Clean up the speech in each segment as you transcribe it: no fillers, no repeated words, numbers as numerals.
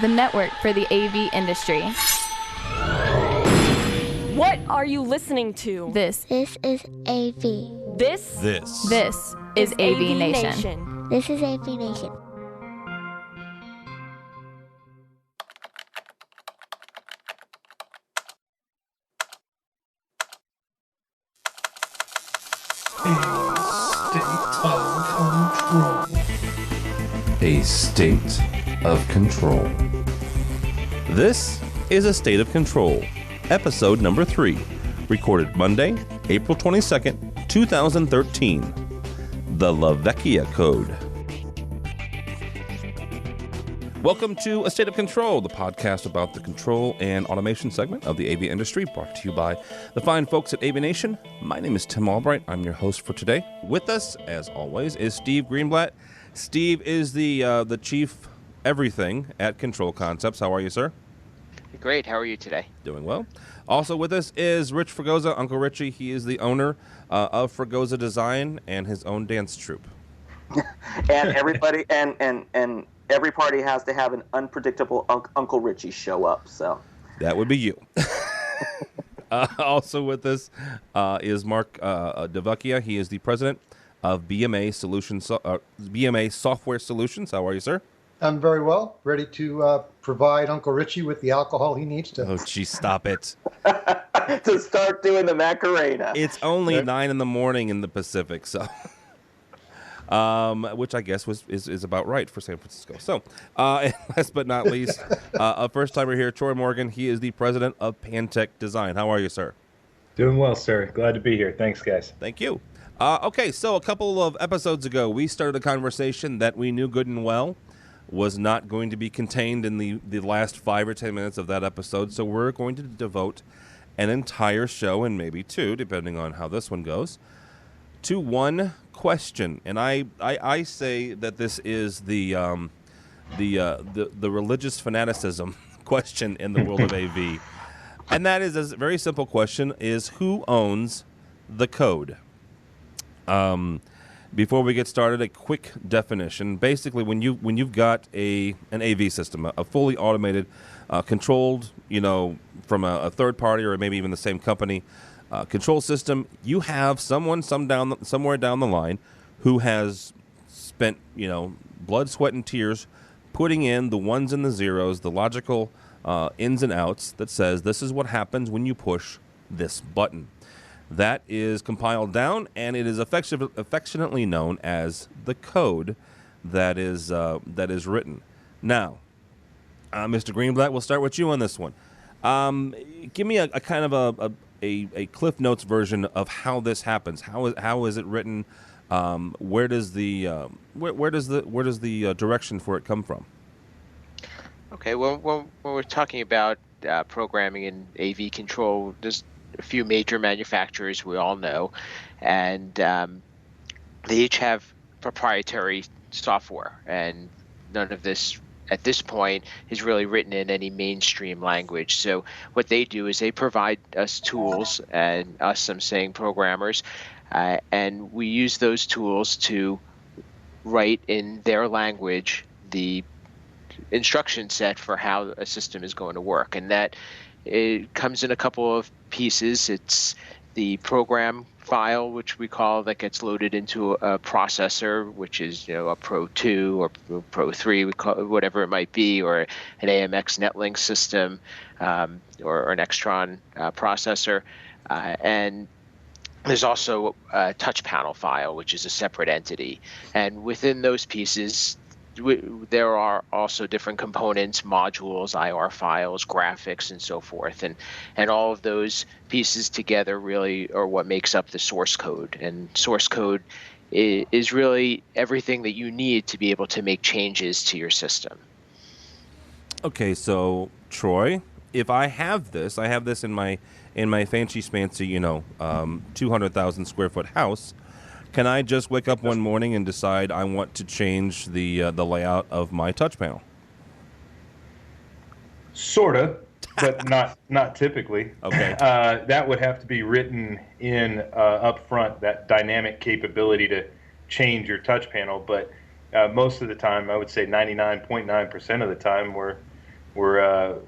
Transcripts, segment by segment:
the network for the AV industry. What are you listening to? This is AV. This is AVNation. This is AVNation. A state of control. This is A State of Control, episode number 3, recorded Monday, April 22nd, 2013. The LaVecchia Code. Welcome to A State of Control, the podcast about the control and automation segment of the AV industry, brought to you by the fine folks at AVNation. My name is Tim Albright. I'm your host for today. With us, as always, is Steve Greenblatt. Steve is the chief everything at Control Concepts. How are you, sir? Great. How are you today? Doing well. Also with us is Rich Fregosa, Uncle Richie. He is the owner of Fregosa Design and his own dance troupe. And everybody and every party has to have an unpredictable Uncle Richie show up. So that would be you. Also with us is Mark LaVecchia. He is the president of BMA Solutions, BMA Software Solutions. How are you, sir? I'm very well. Ready to provide Uncle Richie with the alcohol he needs to. Oh, geez, stop it. To start doing the Macarena. It's only 9 in the morning in the Pacific, so which I guess is about right for San Francisco. So, and last but not least, a first-timer here, Troy Morgan. He is the president of Pantech Design. How are you, sir? Doing well, sir. Glad to be here. Thanks, guys. Thank you. Okay, so a couple of episodes ago, we started a conversation that we knew good and well was not going to be contained in the last 5 or 10 minutes of that episode, so we're going to devote an entire show, and maybe 2, depending on how this one goes, to one question. And I say that this is the religious fanaticism question in the world of AV. And that is a very simple question, is who owns the code? Before we get started, a quick definition. Basically, when you've got an AV system, a fully automated, controlled, from a third party or maybe even the same company, control system, you have somewhere down the line who has spent blood, sweat, and tears putting in the ones and the zeros, the logical ins and outs that says this is what happens when you push this button. That is compiled down, and it is affectionately known as the code that is written. Now, Mr. Greenblatt, we'll start with you on this one. Give me a kind of a Cliff Notes version of how this happens. How is it written? Where does the direction for it come from? Okay. Well, when we're talking about programming in AV control, there's a few major manufacturers we all know, and they each have proprietary software, and none of this at this point is really written in any mainstream language. So what they do is they provide us tools, and us, I'm saying programmers, and we use those tools to write in their language the instruction set for how a system is going to work, and that it comes in a couple of pieces. It's the program file, which we call, that gets loaded into a processor, which is a Pro 2 or Pro 3, we call it, whatever it might be, or an AMX Netlink system, or an Extron processor, and there's also a touch panel file, which is a separate entity. And within those pieces, there are also different components, modules, IR files, graphics, and so forth. And all of those pieces together really are what makes up the source code. And source code is really everything that you need to be able to make changes to your system. Okay, so Troy, if I have this in my fancy schmancy, 200,000 square foot house, can I just wake up one morning and decide I want to change the layout of my touch panel? Sort of, but not typically. Okay. That would have to be written in up front, that dynamic capability to change your touch panel. But most of the time, I would say 99.9% of the time, we're we're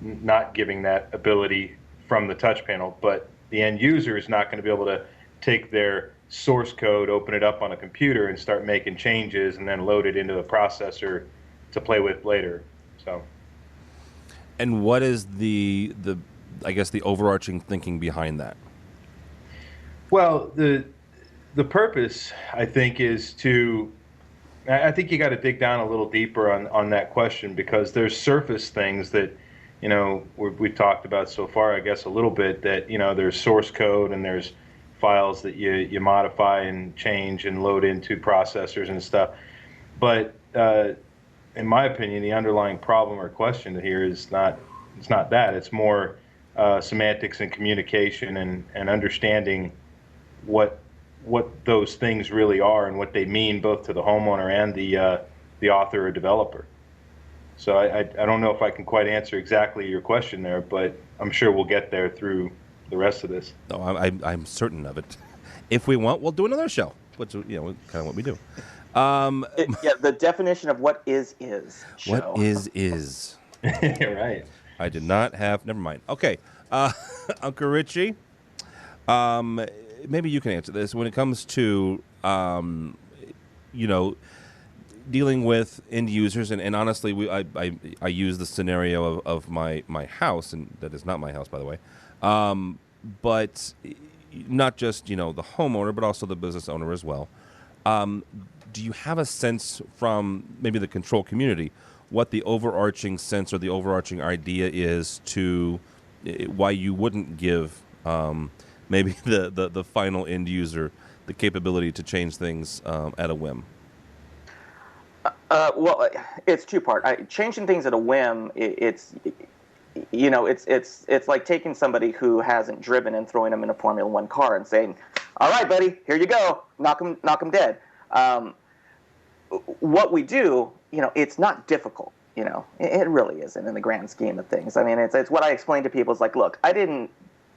not giving that ability from the touch panel, but the end user is not going to be able to take their source code, open it up on a computer, and start making changes, and then load it into the processor to play with later. So, and what is the I guess the overarching thinking behind that? Well, the purpose, I think, is to. I think you got to dig down a little deeper on that question, because there's surface things that, we talked about so far, I guess, a little bit, that, there's source code and there's files that you modify and change and load into processors and stuff. But in my opinion, the underlying problem or question here is it's not that. It's more semantics and communication and understanding what those things really are and what they mean both to the homeowner and the author or developer. So I don't know if I can quite answer exactly your question there, but I'm sure we'll get there through the rest of this. No, I'm certain of it. If we want, we'll do another show, which kind of what we do. The definition of what is show. What is. Right. I did not have. Never mind. Okay, Uncle Richie. Maybe you can answer this. When it comes to, dealing with end users, and honestly, I use the scenario of my house, and that is not my house, by the way, but not just, the homeowner, but also the business owner as well. Do you have a sense from maybe the control community what the overarching sense or the overarching idea is to why you wouldn't give maybe the final end user the capability to change things at a whim? Well, it's two-part. Changing things at a whim, it's like taking somebody who hasn't driven and throwing them in a Formula One car and saying, "All right, buddy, here you go, knock them dead." What we do, it's not difficult. It really isn't in the grand scheme of things. I mean, it's what I explain to people. It's like, look, I didn't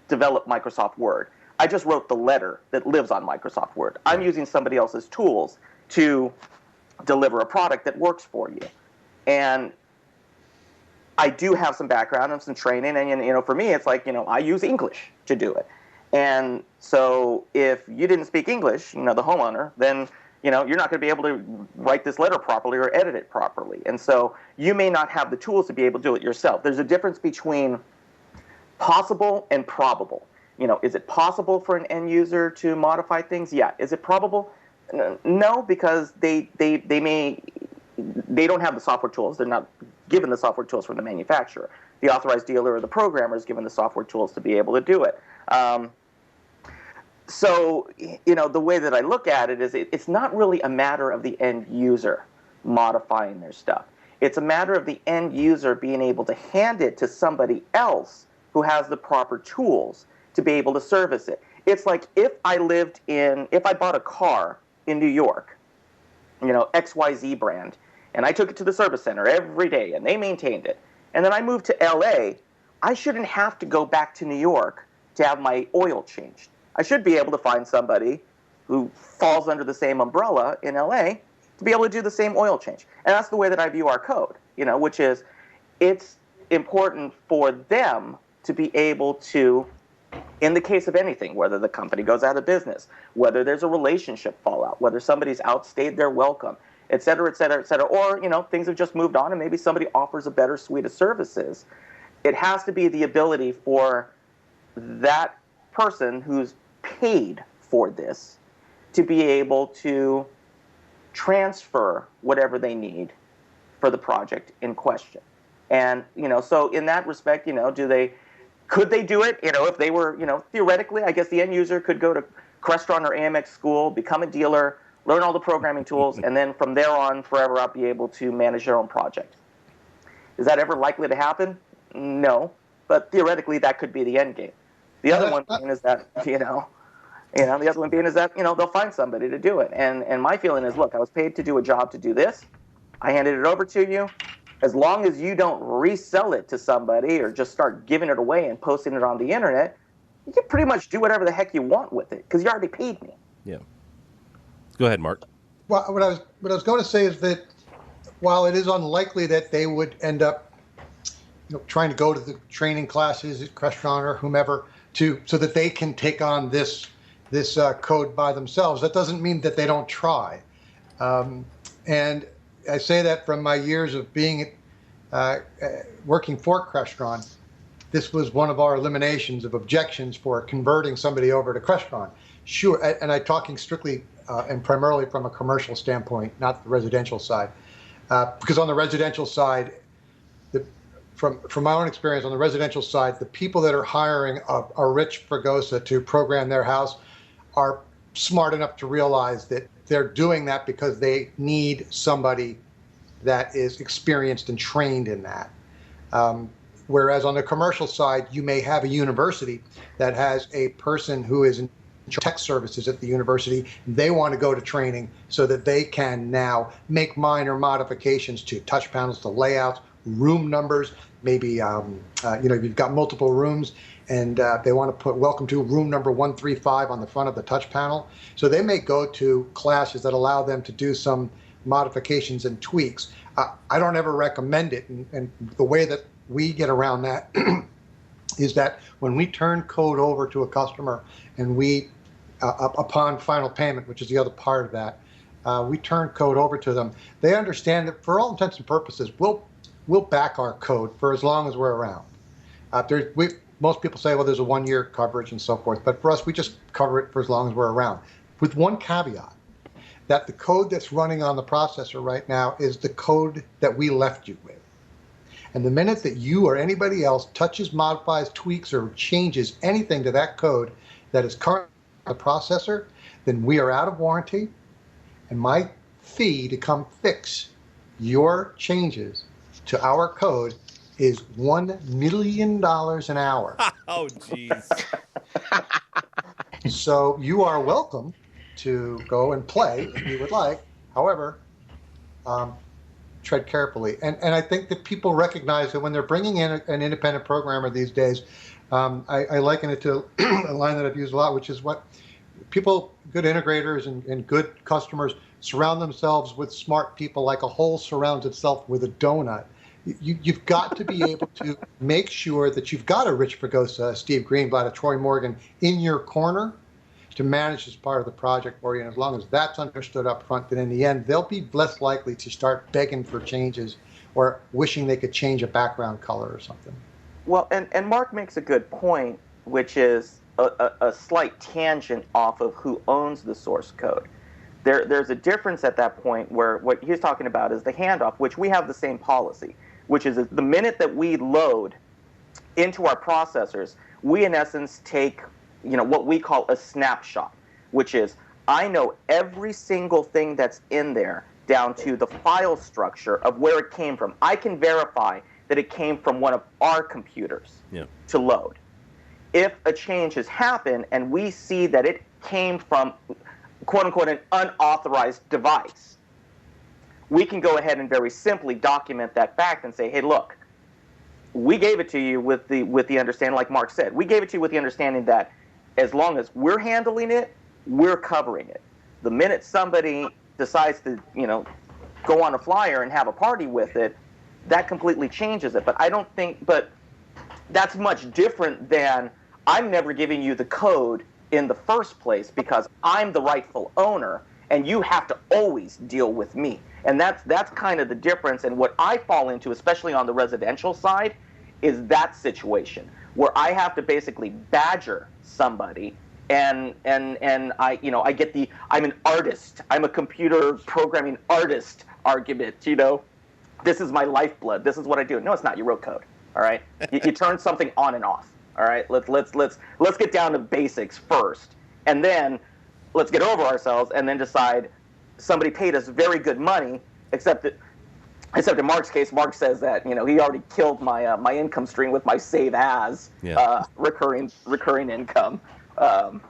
develop Microsoft Word. I just wrote the letter that lives on Microsoft Word. I'm using somebody else's tools to deliver a product that works for you. And I do have some background and some training, and for me, it's like, I use English to do it. And so if you didn't speak English, the homeowner, then you're not going to be able to write this letter properly or edit it properly. And so you may not have the tools to be able to do it yourself. There's a difference between possible and probable. Is it possible for an end user to modify things? Yeah. Is it probable? No, because they don't have the software tools. They're not given the software tools from the manufacturer. The authorized dealer or the programmer is given the software tools to be able to do it. So, the way that I look at it is it's not really a matter of the end user modifying their stuff. It's a matter of the end user being able to hand it to somebody else who has the proper tools to be able to service it. It's like if I bought a car in New York, XYZ brand, and I took it to the service center every day and they maintained it, and then I moved to LA, I shouldn't have to go back to New York to have my oil changed. I should be able to find somebody who falls under the same umbrella in LA to be able to do the same oil change. And that's the way that I view our code, which is it's important for them to be able to, in the case of anything, whether the company goes out of business, whether there's a relationship fallout, whether somebody's outstayed their welcome, et cetera, et cetera, et cetera, or, things have just moved on and maybe somebody offers a better suite of services, it has to be the ability for that person who's paid for this to be able to transfer whatever they need for the project in question. And, so in that respect, could they do it? If they were, theoretically, I guess the end user could go to Crestron or AMX school, become a dealer, learn all the programming tools, and then from there on, forever out, be able to manage their own project. Is that ever likely to happen? No, but theoretically, that could be the end game. The other one being is that, the other one being is that, they'll find somebody to do it. And my feeling is, look, I was paid to do a job to do this. I handed it over to you. As long as you don't resell it to somebody or just start giving it away and posting it on the internet, you can pretty much do whatever the heck you want with it because you already paid me. Yeah. Go ahead, Mark. Well, what I was going to say is that while it is unlikely that they would end up trying to go to the training classes at Crestron or whomever so that they can take on this code by themselves. That doesn't mean that they don't try. And I say that from my years of being working for Crestron. This was one of our eliminations of objections for converting somebody over to Crestron. Sure, and I'm talking strictly and primarily from a commercial standpoint, not the residential side. Because on the residential side, from my own experience on the residential side, the people that are hiring a rich Fregosa to program their house are smart enough to realize that they're doing that because they need somebody that is experienced and trained in that. Whereas on the commercial side, you may have a university that has a person who is in tech services at the university. They want to go to training so that they can now make minor modifications to touch panels, to layouts, room numbers. Maybe you've got multiple rooms and they want to put welcome to room number 135 on the front of the touch panel. So they may go to classes that allow them to do some modifications and tweaks. I don't ever recommend it, and the way that we get around that is that when we turn code over to a customer and we, upon final payment, which is the other part of that, we turn code over to them. They understand that for all intents and purposes, we'll back our code for as long as we're around. Most people say, well, there's a 1-year coverage and so forth, but for us, we just cover it for as long as we're around, with one caveat, that the code that's running on the processor right now is the code that we left you with. And the minute that you or anybody else touches, modifies, tweaks, or changes anything to that code that is currently on the processor, then we are out of warranty, and my fee to come fix your changes to our code is $1 million an hour. Oh, jeez. So you are welcome to go and play if you would like. However, tread carefully. And I think that people recognize that when they're bringing in an independent programmer these days, I liken it to a line that I've used a lot, which is what people, good integrators and good customers, surround themselves with smart people like a hole surrounds itself with a donut. You've got to be able to make sure that you've got a Rich Fregosa, a Steve Greenblatt, a Troy Morgan in your corner to manage as part of the project for you. And as long as that's understood up front, then in the end, they'll be less likely to start begging for changes or wishing they could change a background color or something. Well, and Mark makes a good point, which is a slight tangent off of who owns the source code. There's a difference at that point where what he's talking about is the handoff, which we have the same policy, which is the minute that we load into our processors, we in essence take what we call a snapshot, which is I know every single thing that's in there down to the file structure of where it came from. I can verify that it came from one of our computers to load. If a change has happened and we see that it came from, quote unquote, an unauthorized device, we can go ahead and very simply document that fact and say, hey, look, we gave it to you with the understanding, like Mark said, we gave it to you with the understanding that as long as we're handling it, we're covering it. The minute somebody decides to, go on a flyer and have a party with it, that completely changes it. But that's much different than I'm never giving you the code in the first place because I'm the rightful owner and you have to always deal with me. And that's kind of the difference. And what I fall into, especially on the residential side, is that situation where I have to basically badger somebody and I get the I'm an artist, I'm a computer programming artist argument, this is my lifeblood, this is what I do. No, it's not. You wrote code. All right. You turn something on and off. All right. Let's get down to basics first, and then let's get over ourselves, and then decide somebody paid us very good money, except in Mark's case, Mark says that he already killed my my income stream with my save as recurring income. But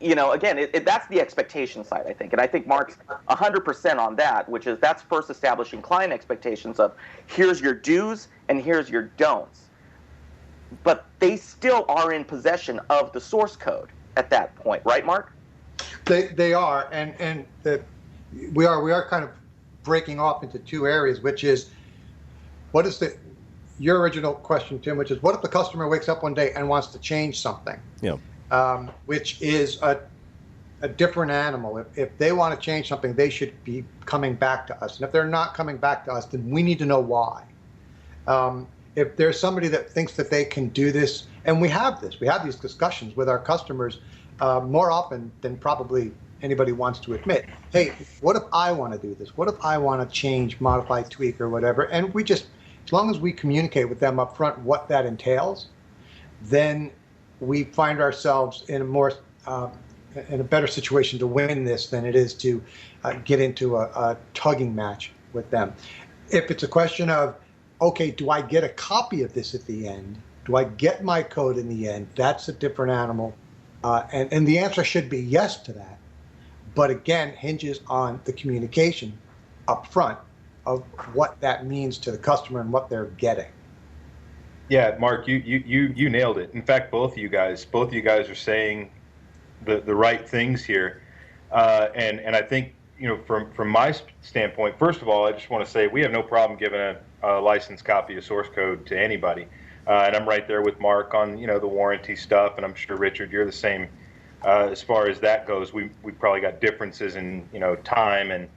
again, that's the expectation side, I think. And I think Mark's 100% on that, which is that's first establishing client expectations of here's your do's and here's your don'ts. But they still are in possession of the source code at that point, right, Mark? They are, and we are kind of breaking off into two areas, which is what is your original question, Tim, which is what if the customer wakes up one day and wants to change something? Yeah. Which is a different animal. If they want to change something, they should be coming back to us. And if they're not coming back to us, then we need to know why. If there's somebody that thinks that they can do this, and we have these discussions with our customers more often than probably anybody wants to admit. Hey, what if I want to do this? What if I want to change, modify, tweak, or whatever? And we just, as long as we communicate with them up front what that entails, then we find ourselves in a better situation to win this than it is to get into a tugging match with them. If it's a question of, okay, do I get a copy of this at the end? Do I get my code in the end? That's a different animal. And the answer should be yes to that. But again, hinges on the communication up front of what that means to the customer and what they're getting. Yeah, Mark, you nailed it. In fact, both of you guys are saying the right things here. And I think, from my standpoint, first of all, I just want to say we have no problem giving a licensed copy of source code to anybody. And I'm right there with Mark on, the warranty stuff. And I'm sure, Richard, you're the same as far as that goes. We probably got differences in, time and,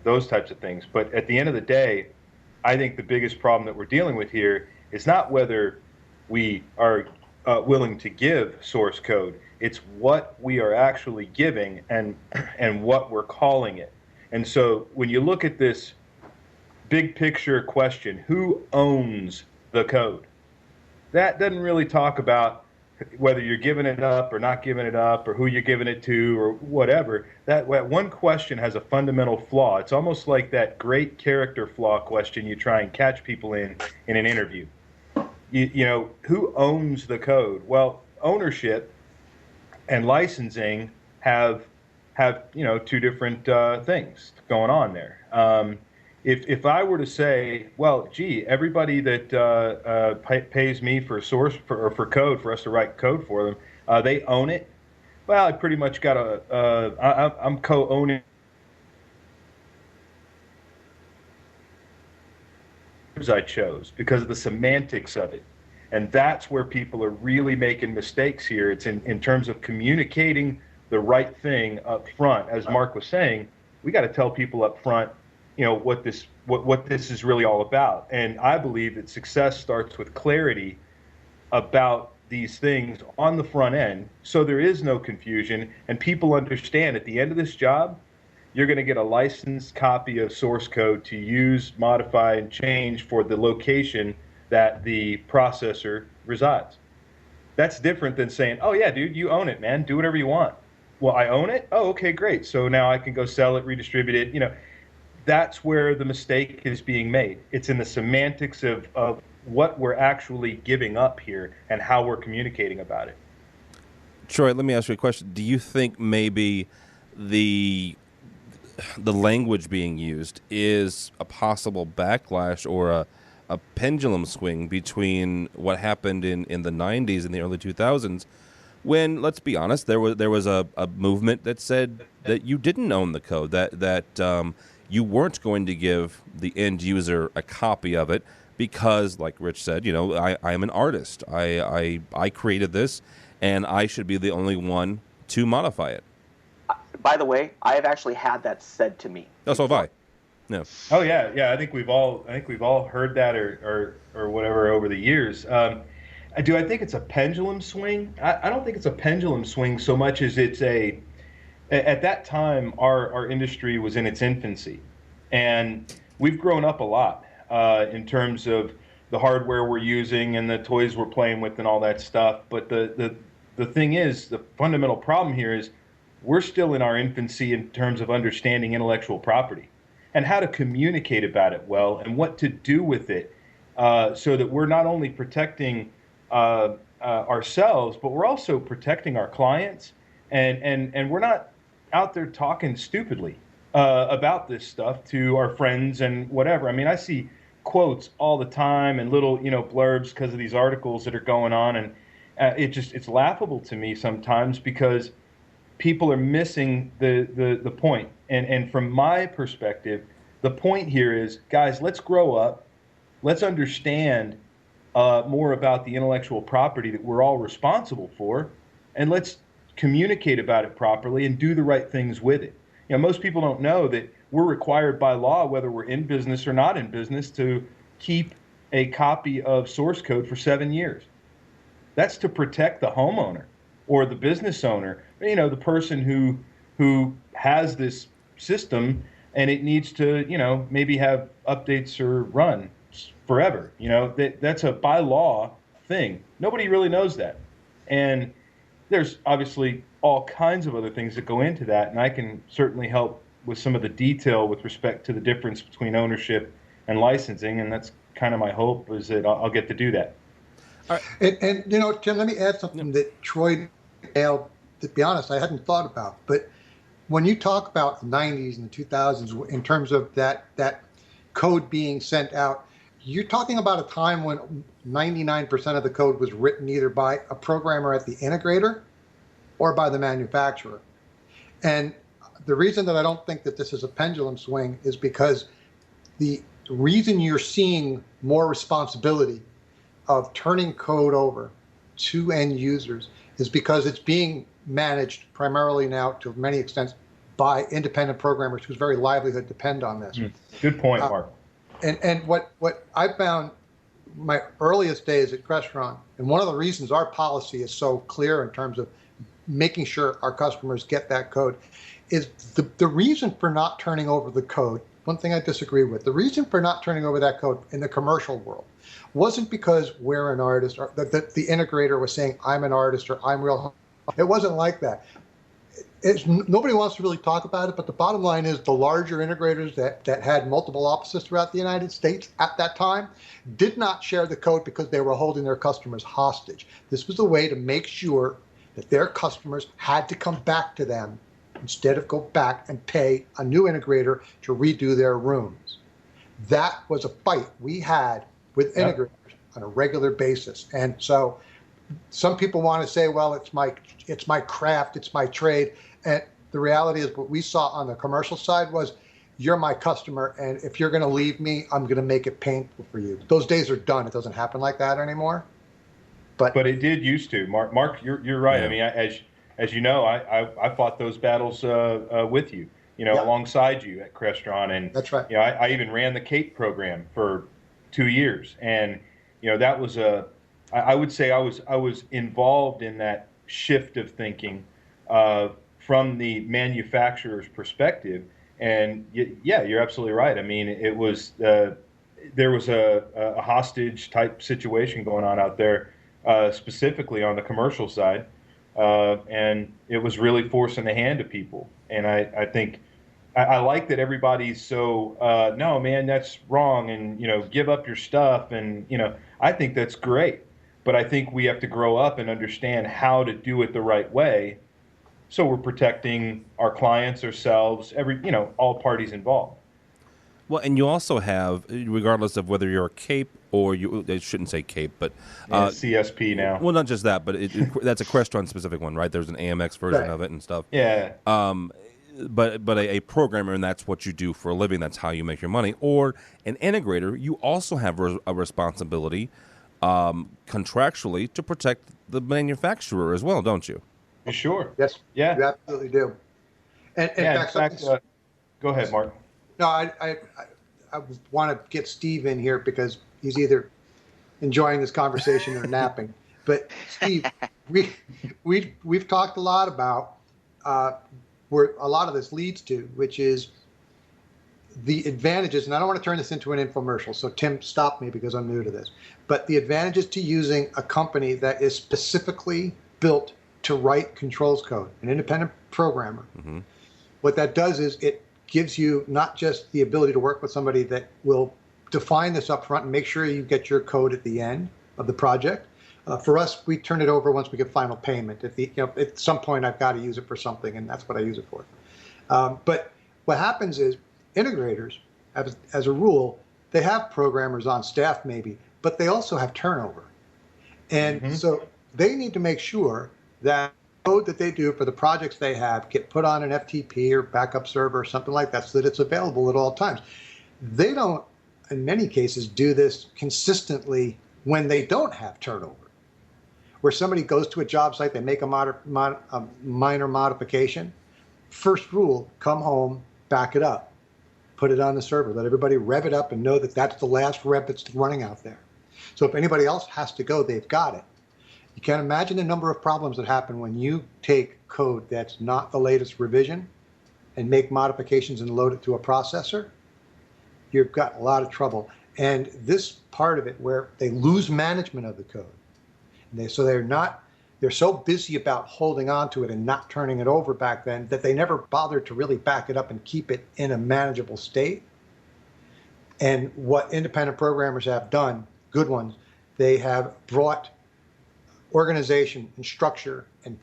those types of things. But at the end of the day, I think the biggest problem that we're dealing with here is not whether we are willing to give source code. It's what we are actually giving and what we're calling it. And so when you look at this big picture question, who owns the code? That doesn't really talk about whether you're giving it up or not giving it up or who you're giving it to or whatever. That one question has a fundamental flaw. It's almost like that great character flaw question you try and catch people in an interview. Who owns the code? Well, ownership and licensing have two different things going on there. If I were to say, well, gee, everybody that pays me for for code for us to write code for them, they own it. Well, I pretty much got I'm co-owning. I chose because of the semantics of it. And that's where people are really making mistakes here. It's in terms of communicating the right thing up front. As Mark was saying, we got to tell people up front, what this is really all about. And I believe that success starts with clarity about these things on the front end, so there is no confusion and people understand at the end of this job, you're going to get a licensed copy of source code to use, modify, and change for the location that the processor resides. That's different than saying, oh yeah, dude, you own it, man. Do whatever you want. Well, I own it? Oh, okay, great. So now I can go sell it, redistribute it. That's where the mistake is being made. It's in the semantics of what we're actually giving up here and how we're communicating about it. Troy, let me ask you a question. Do you think maybe the language being used is a possible backlash or a pendulum swing between what happened in the 90s and the early 2000s when, let's be honest, there was a movement that said that you didn't own the code, that you weren't going to give the end user a copy of it because, like Rich said, I am an artist. I created this, and I should be the only one to modify it. By the way, I have actually had that said to me. Oh, so have I. No. Oh yeah. I think we've all heard that or whatever over the years. Do I think it's a pendulum swing? I don't think it's a pendulum swing so much as it's at that time our industry was in its infancy, and we've grown up a lot in terms of the hardware we're using and the toys we're playing with and all that stuff. But the thing is, the fundamental problem here is we're still in our infancy in terms of understanding intellectual property and how to communicate about it well and what to do with it so that we're not only protecting ourselves, but we're also protecting our clients and we're not out there talking stupidly about this stuff to our friends and whatever. I mean, I see quotes all the time and little, blurbs because of these articles that are going on, and it's laughable to me sometimes because people are missing the point. And from my perspective, the point here is, guys, let's grow up. let's understand more about the intellectual property that we're all responsible for, and let's communicate about it properly and do the right things with it. Most people don't know that we're required by law, whether we're in business or not in business, to keep a copy of source code for 7 years. That's to protect the homeowner or the business owner, the person who has this system and it needs to, maybe have updates or run forever. That's a by law thing. Nobody really knows that. And there's obviously all kinds of other things that go into that, and I can certainly help with some of the detail with respect to the difference between ownership and licensing, and that's kind of my hope, is that I'll get to do that. All right. And Tim, let me add something that Troy nailed. To be honest, I hadn't thought about, but when you talk about the 90s and the 2000s in terms of that code being sent out, you're talking about a time when 99% of the code was written either by a programmer at the integrator or by the manufacturer. And the reason that I don't think that this is a pendulum swing is because the reason you're seeing more responsibility of turning code over to end users is because it's being managed primarily now, to many extents, by independent programmers whose very livelihood depend on this. Good point, Mark. And what I found my earliest days at Crestron, and one of the reasons our policy is so clear in terms of making sure our customers get that code, is the reason for not turning over the code. One thing I disagree with, the reason for not turning over that code in the commercial world wasn't because we're an artist, or that the integrator was saying, I'm an artist, or I'm real. It wasn't like that. Nobody wants to really talk about it, but the bottom line is the larger integrators that had multiple offices throughout the United States at that time did not share the code because they were holding their customers hostage. This was a way to make sure that their customers had to come back to them instead of go back and pay a new integrator to redo their rooms. That was a fight we had with integrators on a regular basis. And so some people want to say, well, it's my craft, it's my trade. And the reality is what we saw on the commercial side was, you're my customer, and if you're going to leave me, I'm going to make it painful for you. Those days are done. It doesn't happen like that anymore. But it did used to. Mark, you're right. Yeah. I mean, as you know, I fought those battles with you, alongside you at Crestron, and that's right. I even ran the CAPE program for 2 years, and that was I would say I was involved in that shift of thinking from the manufacturer's perspective. And yeah, you're absolutely right. I mean, it was there was a hostage type situation going on out there, specifically on the commercial side, and it was really forcing the hand of people. And I think I like that everybody's so no, man, that's wrong, and give up your stuff, and I think that's great. But I think we have to grow up and understand how to do it the right way, so we're protecting our clients, ourselves, all parties involved. Well, and you also have, regardless of whether you're a CAPE or I shouldn't say CAPE, but CSP now. Well, not just that, but that's a Crestron specific one, right? There's an AMX version of it and stuff. Yeah. But a programmer, and that's what you do for a living. That's how you make your money. Or an integrator, you also have a responsibility contractually to protect the manufacturer as well, don't you? Sure. Yes. Yeah. You absolutely do. And in fact, go ahead, Mark. No, I want to get Steve in here because he's either enjoying this conversation or napping. But Steve, we've talked a lot about where a lot of this leads to, which is the advantages, and I don't want to turn this into an infomercial, so Tim, stop me because I'm new to this, but the advantages to using a company that is specifically built to write controls code, an independent programmer. Mm-hmm. What that does is it gives you not just the ability to work with somebody that will define this up front and make sure you get your code at the end of the project. For us, we turn it over once we get final payment. At some point, I've got to use it for something, and that's what I use it for. But what happens is integrators, as a rule, they have programmers on staff maybe, but they also have turnover. And so they need to make sure that code that they do for the projects they have get put on an FTP or backup server or something like that so that it's available at all times. They don't in many cases, do this consistently when they don't have turnover. Where somebody goes to a job site, they make a minor modification. First rule, come home, back it up, put it on the server, let everybody rev it up and know that that's the last rev that's running out there. So if anybody else has to go, they've got it. You can't imagine the number of problems that happen when you take code that's not the latest revision and make modifications and load it to a processor. You've got a lot of trouble. And this part of it where they lose management of the code. So they're so busy about holding on to it and not turning it over back then that they never bothered to really back it up and keep it in a manageable state. And what independent programmers have done, good ones, they have brought organization and structure and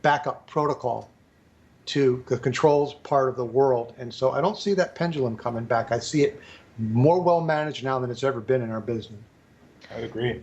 backup protocol to the controls part of the world. And so I don't see that pendulum coming back. I see it more well managed now than it's ever been in our business. I agree.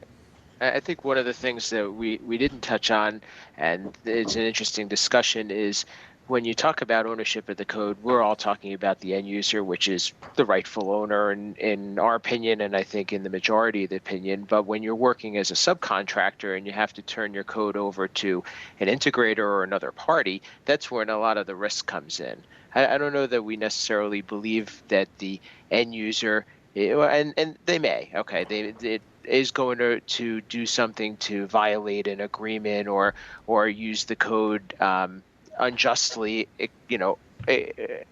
I think one of the things that we didn't touch on, and it's an interesting discussion, is when you talk about ownership of the code, we're all talking about the end user, which is the rightful owner in our opinion, and I think in the majority of the opinion. But when you're working as a subcontractor and you have to turn your code over to an integrator or another party, that's when a lot of the risk comes in. I don't know that we necessarily believe that the end user, and they may, okay, it is going to do something to violate an agreement or use the code unjustly,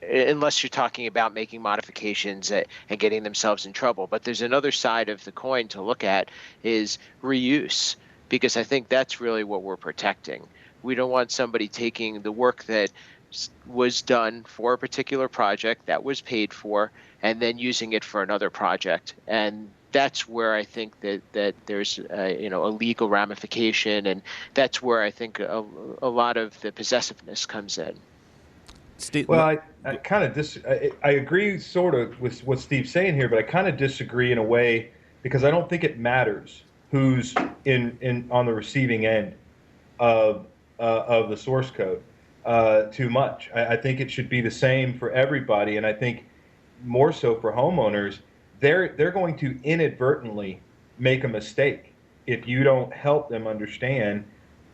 unless you're talking about making modifications and getting themselves in trouble. But there's another side of the coin to look at, is reuse, because I think that's really what we're protecting. We don't want somebody taking the work that was done for a particular project that was paid for and then using it for another project. And that's where I think that there's a legal ramification, and that's where I think a lot of the possessiveness comes in. Steve, well, I kind of I agree sort of with what Steve's saying here, but I kind of disagree in a way, because I don't think it matters who's in on the receiving end of the source code too much. I think it should be the same for everybody, and I think more so for homeowners. They're going to inadvertently make a mistake if you don't help them understand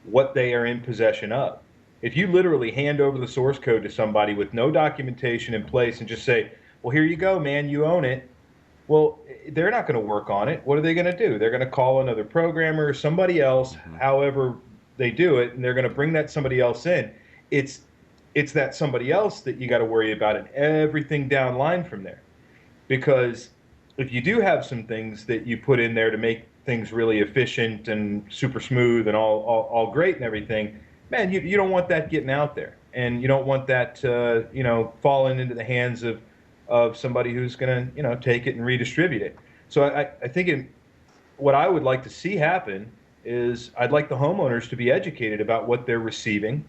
what they are in possession of. If you literally hand over the source code to somebody with no documentation in place and just say, well, here you go, man, you own it. Well, they're not going to work on it. What are they going to do? They're going to call another programmer or somebody else, however they do it, and they're going to bring that somebody else in. It's that somebody else that you got to worry about and everything down line from there. Because if you do have some things that you put in there to make things really efficient and super smooth and all great and everything, man, you don't want that getting out there, and you don't want that falling into the hands of somebody who's going to take it and redistribute it. So I think what I would like to see happen is I'd like the homeowners to be educated about what they're receiving,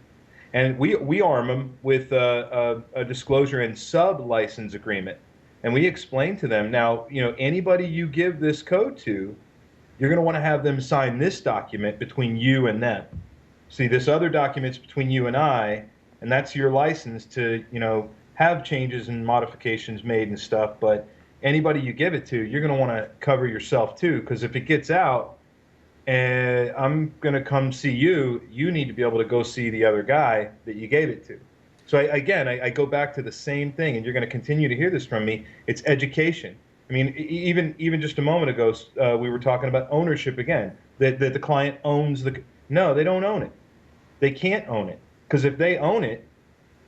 and we arm them with a disclosure and sub-license agreement. And we explain to them, now, anybody you give this code to, you're going to want to have them sign this document between you and them. See, this other document's between you and I, and that's your license to, have changes and modifications made and stuff. But anybody you give it to, you're going to want to cover yourself too, because if it gets out and I'm going to come see you, you need to be able to go see the other guy that you gave it to. So I go back to the same thing, and you're going to continue to hear this from me. It's education. I mean, even just a moment ago, we were talking about ownership again. That the client owns no, they don't own it. They can't own it, because if they own it,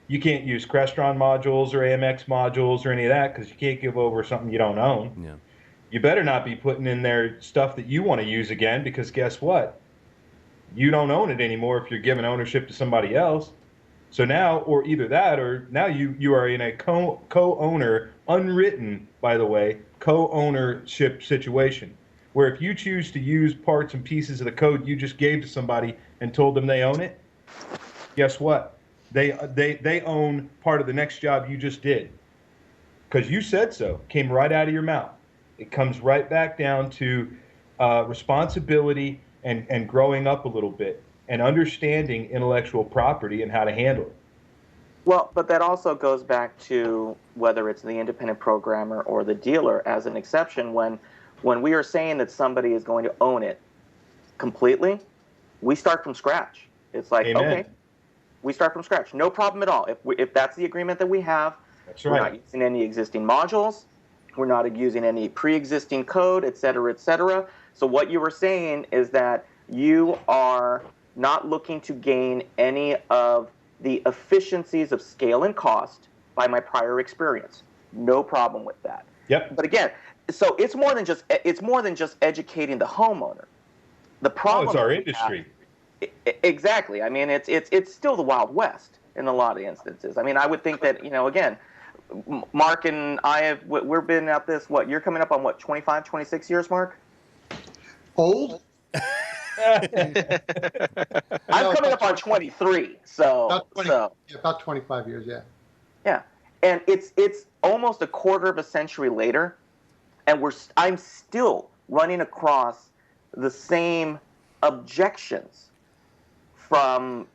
you can't use Crestron modules or AMX modules or any of that, because you can't give over something you don't own. Yeah. You better not be putting in there stuff that you want to use again, because guess what? You don't own it anymore if you're giving ownership to somebody else. So now, or either that, or now you are in a co-owner, unwritten, by the way, co-ownership situation, where if you choose to use parts and pieces of the code you just gave to somebody and told them they own it, guess what? They own part of the next job you just did, because you said so. Came right out of your mouth. It comes right back down to responsibility and growing up a little bit, and understanding intellectual property and how to handle it. Well, but that also goes back to whether it's the independent programmer or the dealer as an exception. When we are saying that somebody is going to own it completely, we start from scratch. It's like, Amen. okay, we start from scratch. No problem at all. If that's the agreement that we have, That's we're right. not using any existing modules. We're not using any pre-existing code, et cetera, et cetera. So what you were saying is that you are not looking to gain any of the efficiencies of scale and cost by my prior experience. No problem with that. Yep. But again, so it's more than just educating the homeowner. The problem. It's our industry. Exactly. I mean, it's still the Wild West in a lot of instances. I mean, I would think that, again, Mark and I we've been at this. What, you're coming up on what, 25, 26 years, Mark? Old? I'm coming up on 23. So about 25 years, yeah. Yeah, and it's almost a quarter of a century later, and I'm still running across the same objections from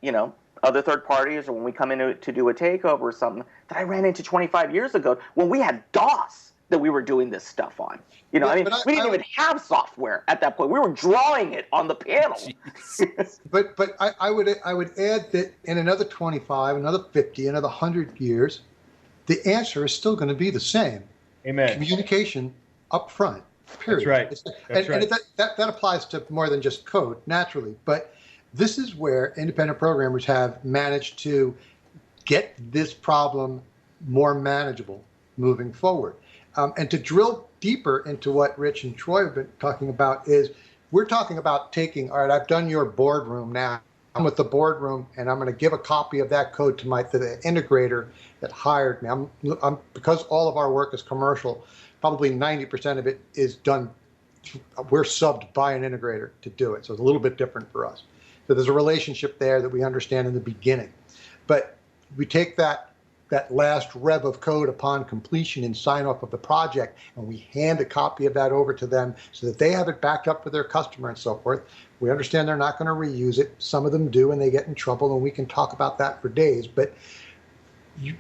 other third parties, or when we come in to do a takeover or something, that I ran into 25 years ago when we had DOS that we were doing this stuff on. We didn't even have software at that point. We were drawing it on the panel. But I would add that in another 25, another 50, another 100 years, the answer is still going to be the same. Amen. Communication up front. Period. That's right. And that applies to more than just code, naturally. But this is where independent programmers have managed to get this problem more manageable moving forward. And to drill deeper into what Rich and Troy have been talking about is we're talking about taking, all right, I've done your boardroom now. I'm with the boardroom, and I'm going to give a copy of that code to the integrator that hired me. I'm because all of our work is commercial, probably 90% of it is done. We're subbed by an integrator to do it, so it's a little bit different for us. So there's a relationship there that we understand in the beginning. But we take that last rev of code upon completion and sign off of the project, and we hand a copy of that over to them so that they have it backed up for their customer and so forth. We understand they're not going to reuse it. Some of them do, and they get in trouble, and we can talk about that for days. But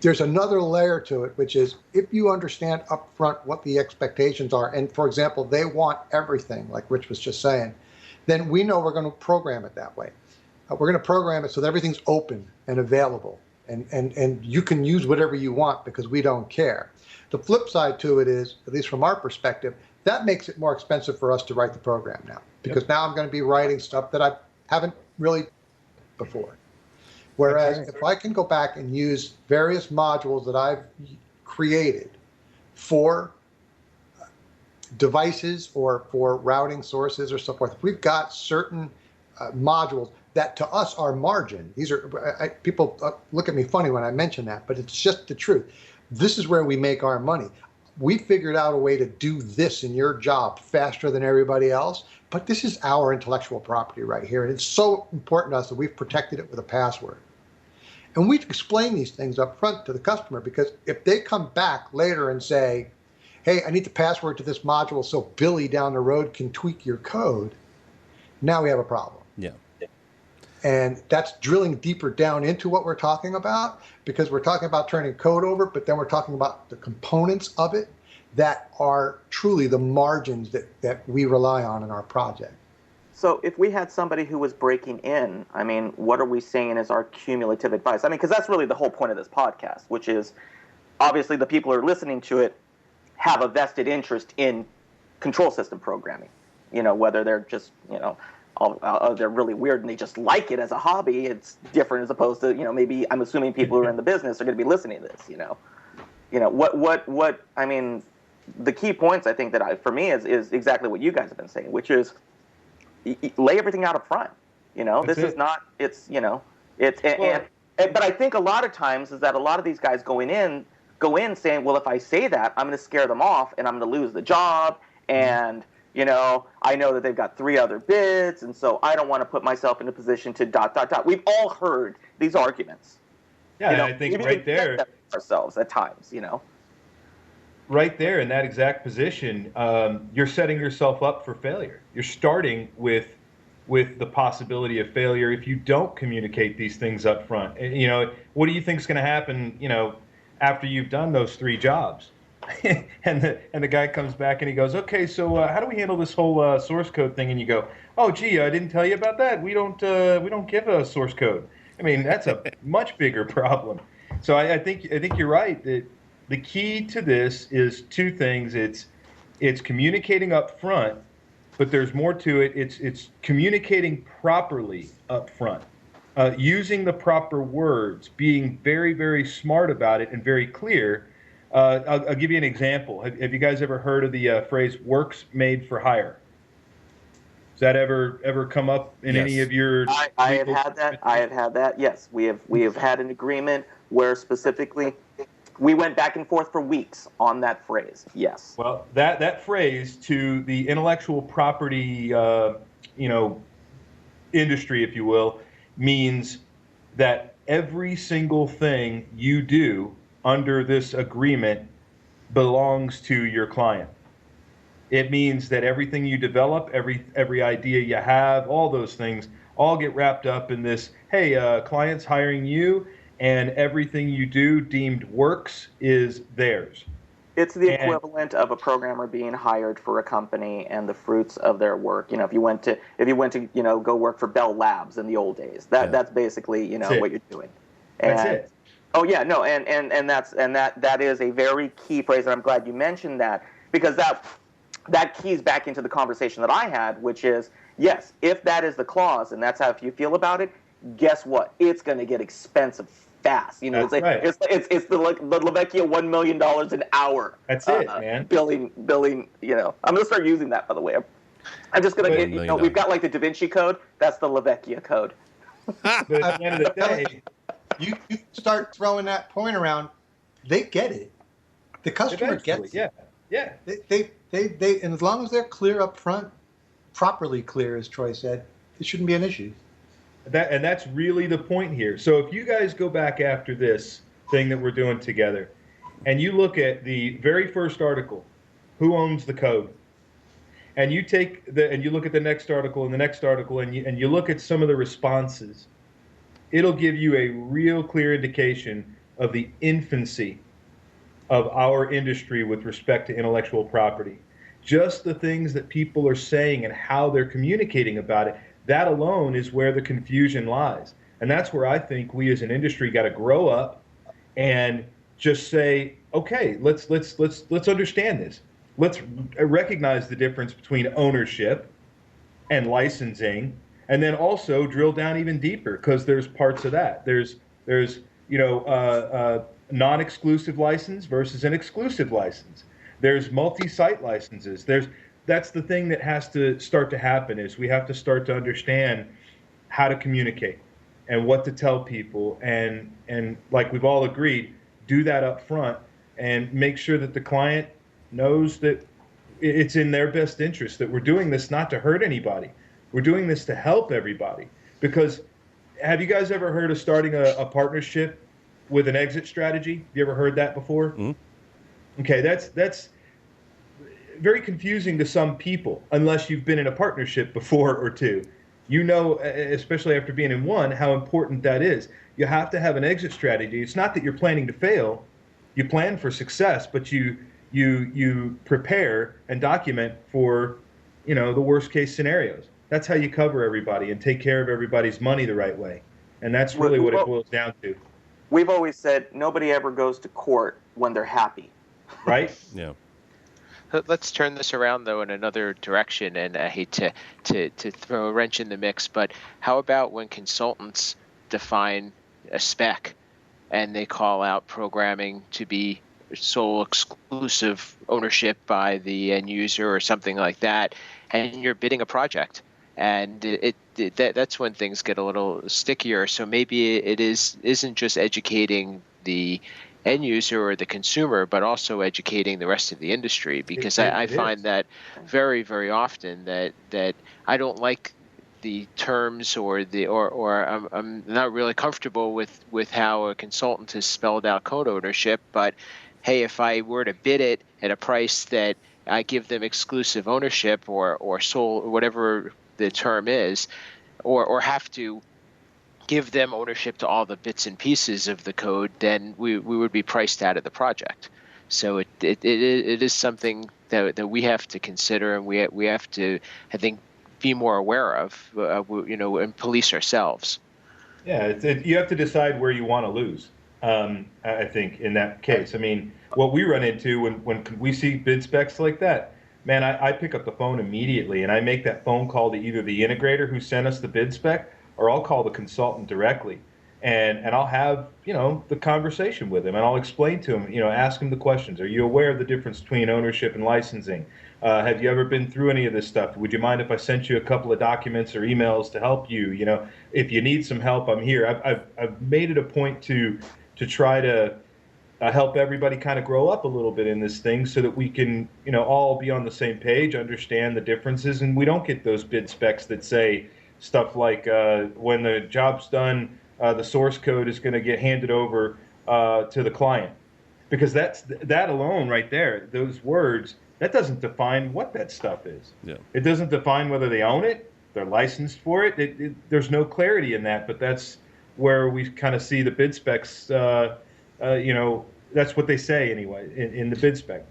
there's another layer to it, which is if you understand up front what the expectations are, and for example, they want everything, like Rich was just saying, then we know we're going to program it that way. We're going to program it so that everything's open and available. And you can use whatever you want because we don't care. The flip side to it is, at least from our perspective, that makes it more expensive for us to write the program now. Because now I'm going to be writing stuff that I haven't really before. Whereas if I can go back and use various modules that I've created for devices or for routing sources or so forth, we've got certain modules that to us are margin. These are people look at me funny when I mention that, but it's just the truth. This is where we make our money. We figured out a way to do this in your job faster than everybody else, but this is our intellectual property right here, and it's so important to us that we've protected it with a password. And we've explained these things up front to the customer, because if they come back later and say, hey, I need the password to this module so Billy down the road can tweak your code, now we have a problem. Yeah. And that's drilling deeper down into what we're talking about, because we're talking about turning code over, but then we're talking about the components of it that are truly the margins that we rely on in our project. So if we had somebody who was breaking in, I mean, what are we saying is our cumulative advice? I mean, because that's really the whole point of this podcast, which is obviously the people who are listening to it have a vested interest in control system programming, whether they're just, they're really weird and they just like it as a hobby. It's different as opposed to, maybe I'm assuming people who are in the business are going to be listening to this, what I mean, the key points I think that for me is exactly what you guys have been saying, which is lay everything out up front. This is not, but I think a lot of times is that a lot of these guys go in saying, well, if I say that, I'm going to scare them off and I'm going to lose the job. And, I know that they've got 3 other bids, and so I don't want to put myself in a position to ... We've all heard these arguments. Yeah, and I think right there, ourselves at times, right there in that exact position, you're setting yourself up for failure. You're starting with with the possibility of failure if you don't communicate these things up front. And, what do you think is going to happen, after you've done those 3 jobs? and the guy comes back and he goes, okay, so how do we handle this whole source code thing? And you go, oh, gee, I didn't tell you about that. We don't give a source code. I mean, that's a much bigger problem. So I think you're right. That the key to this is 2 things. It's communicating up front, but there's more to it. It's communicating properly up front, using the proper words, being very, very smart about it and very clear. I'll give you an example. Have you guys ever heard of the phrase "works made for hire"? Does that ever come up in any of your? I have had that. I have had that. Yes, we have had an agreement where specifically we went back and forth for weeks on that phrase. Yes. Well, that phrase to the intellectual property, industry, if you will, means that every single thing you do under this agreement belongs to your client. It means that everything you develop, every idea you have, all those things, all get wrapped up in this, hey, client's hiring you, and everything you do deemed works is theirs. It's the equivalent of a programmer being hired for a company and the fruits of their work. If you went to go work for Bell Labs in the old days, that's basically what you're doing. That's it. Oh yeah, no, and that is a very key phrase, and I'm glad you mentioned that, because that keys back into the conversation that I had, which is, yes, if that is the clause and that's how you feel about it, guess what? It's going to get expensive fast. That's right. It's the LaVecchia $1 million an hour. That's it, man. Billing. I'm going to start using that, by the way. I'm just going to we've got like the Da Vinci Code. That's the LaVecchia code. But at the end of the day, you start throwing that point around, they get it. The customer gets it. Yeah. They and as long as they're clear up front, properly clear, as Troy said, it shouldn't be an issue. That's really the point here. So if you guys go back after this thing that we're doing together, and you look at the very first article, who owns the code, and you look at the next article and the next article, and you look at some of the responses, it'll give you a real clear indication of the infancy of our industry with respect to intellectual property. Just the things that people are saying and how they're communicating about it, that alone is where the confusion lies. And that's where I think we as an industry got to grow up and just say, okay, let's understand this. Let's recognize the difference between ownership and licensing, and then also drill down even deeper, because there's parts of that. There's non-exclusive license versus an exclusive license. There's multi-site licenses. That's the thing that has to start to happen, is we have to start to understand how to communicate and what to tell people, and like we've all agreed, do that up front and make sure that the client knows that it's in their best interest, that we're doing this not to hurt anybody. We're doing this to help everybody. Because have you guys ever heard of starting a partnership with an exit strategy? Have you ever heard that before? Mm-hmm. Okay, that's very confusing to some people unless you've been in a partnership before or two. Especially after being in one, how important that is. You have to have an exit strategy. It's not that you're planning to fail. You plan for success, but you prepare and document for, the worst case scenarios. That's how you cover everybody and take care of everybody's money the right way. And that's really what it boils down to. We've always said nobody ever goes to court when they're happy. Right? Yeah. Let's turn this around, though, in another direction, and I hate to throw a wrench in the mix, but how about when consultants define a spec and they call out programming to be sole exclusive ownership by the end user or something like that, and you're bidding a project, and that's when things get a little stickier. So maybe it isn't just educating the end user or the consumer, but also educating the rest of the industry, because I find that very, very often that I don't like the terms or I'm not really comfortable with how a consultant has spelled out code ownership. But hey, if I were to bid it at a price that I give them exclusive ownership or sole, or whatever the term is, or have to give them ownership to all the bits and pieces of the code, then we would be priced out of the project. So it is something that we have to consider, and we have to, I think, be more aware of, and police ourselves. Yeah, you have to decide where you want to lose. I think in that case, I mean, what we run into when we see bid specs like that, man, I pick up the phone immediately and I make that phone call to either the integrator who sent us the bid spec, or I'll call the consultant directly, and I'll have the conversation with him, and I'll explain to him, ask him the questions. Are you aware of the difference between ownership and licensing? Have you ever been through any of this stuff? Would you mind if I sent you a couple of documents or emails to help you? If you need some help, I'm here. I've made it a point to try to help everybody kind of grow up a little bit in this thing, so that we can all be on the same page, understand the differences, and we don't get those bid specs that say stuff like when the job's done, the source code is going to get handed over to the client, because that alone right there, those words, that doesn't define what that stuff is. Yeah. It doesn't define whether they own it, they're licensed for it. There's no clarity in that, but that's where we kind of see the bid specs. That's what they say anyway in the bid spec.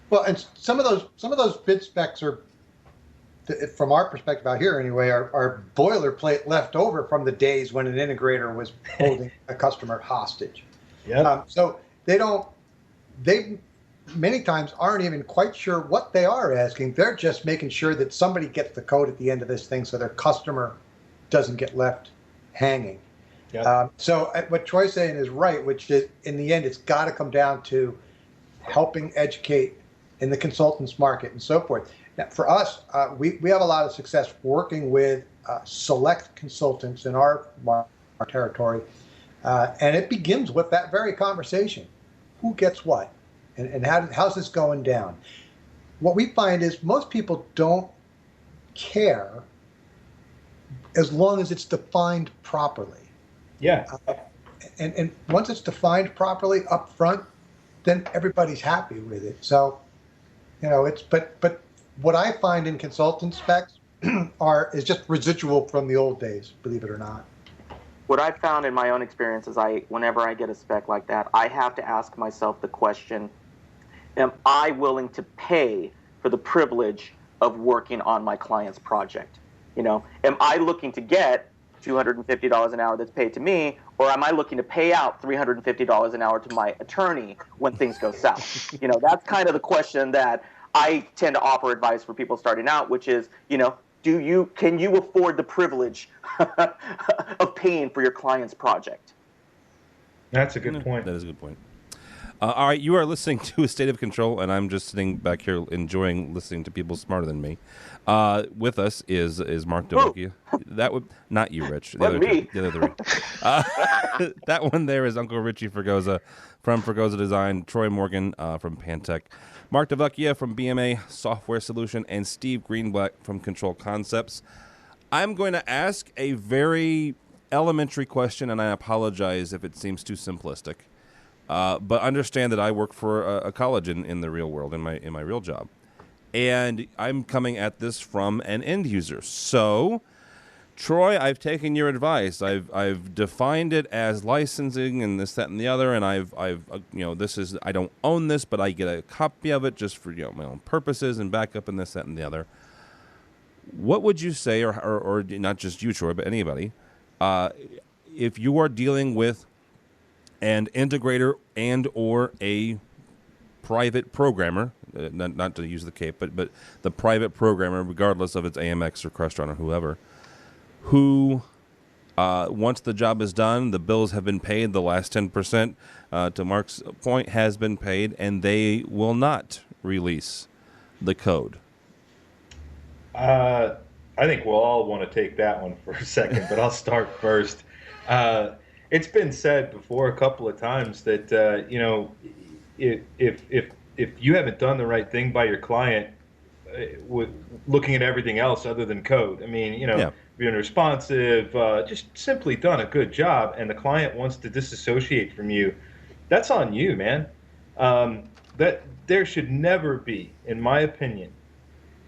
Well, and some of those bid specs are, from our perspective out here anyway, are boilerplate left over from the days when an integrator was holding a customer hostage. Yeah. So they many times aren't even quite sure what they are asking. They're just making sure that somebody gets the code at the end of this thing, so their customer doesn't get left hanging. Yep. So what Troy's saying is right, which is, in the end, it's got to come down to helping educate in the consultants market and so forth. Now, for us, we have a lot of success working with select consultants in our territory, and it begins with that very conversation. Who gets what? And how's this going down? What we find is most people don't care as long as it's defined properly. Yeah. And once it's defined properly up front, then everybody's happy with it. So, but what I find in consultant specs is just residual from the old days, believe it or not. What I've found in my own experience is whenever I get a spec like that, I have to ask myself the question, am I willing to pay for the privilege of working on my client's project? Am I looking to get $250 an hour that's paid to me, or am I looking to pay out $350 an hour to my attorney when things go south? That's kind of the question that I tend to offer advice for people starting out, which is, can you afford the privilege of paying for your client's project? That's a good point. That is a good point. All right, you are listening to A State of Control, and I'm just sitting back here enjoying listening to people smarter than me. With us is Mark LaVecchia. That would not you, Rich. The other three. That one there is Uncle Richie Fregosa from Fregosa Design, Troy Morgan from Pantech, Mark LaVecchia from BMA Software Solutions, and Steve Greenblatt from Control Concepts. I'm going to ask a very elementary question, and I apologize if it seems too simplistic. But understand that I work for a college in the real world, in my real job. And I'm coming at this from an end user. So, Troy, I've taken your advice. I've defined it as licensing and this, that, and the other. And I've this is, I don't own this, but I get a copy of it just for my own purposes and backup and this, that, and the other. What would you say, or not just you, Troy, but anybody, if you are dealing with an integrator and or a private programmer, not to use the cape, but the private programmer, regardless of its AMX or Crestron or whoever, who, once the job is done, the bills have been paid, the last 10%, to Mark's point, has been paid, and they will not release the code. I think we'll all want to take that one for a second, but I'll start first. It's been said before a couple of times that if you haven't done the right thing by your client, with looking at everything else other than code, being responsive, just simply done a good job, and the client wants to disassociate from you, that's on you, man. That there should never be, in my opinion,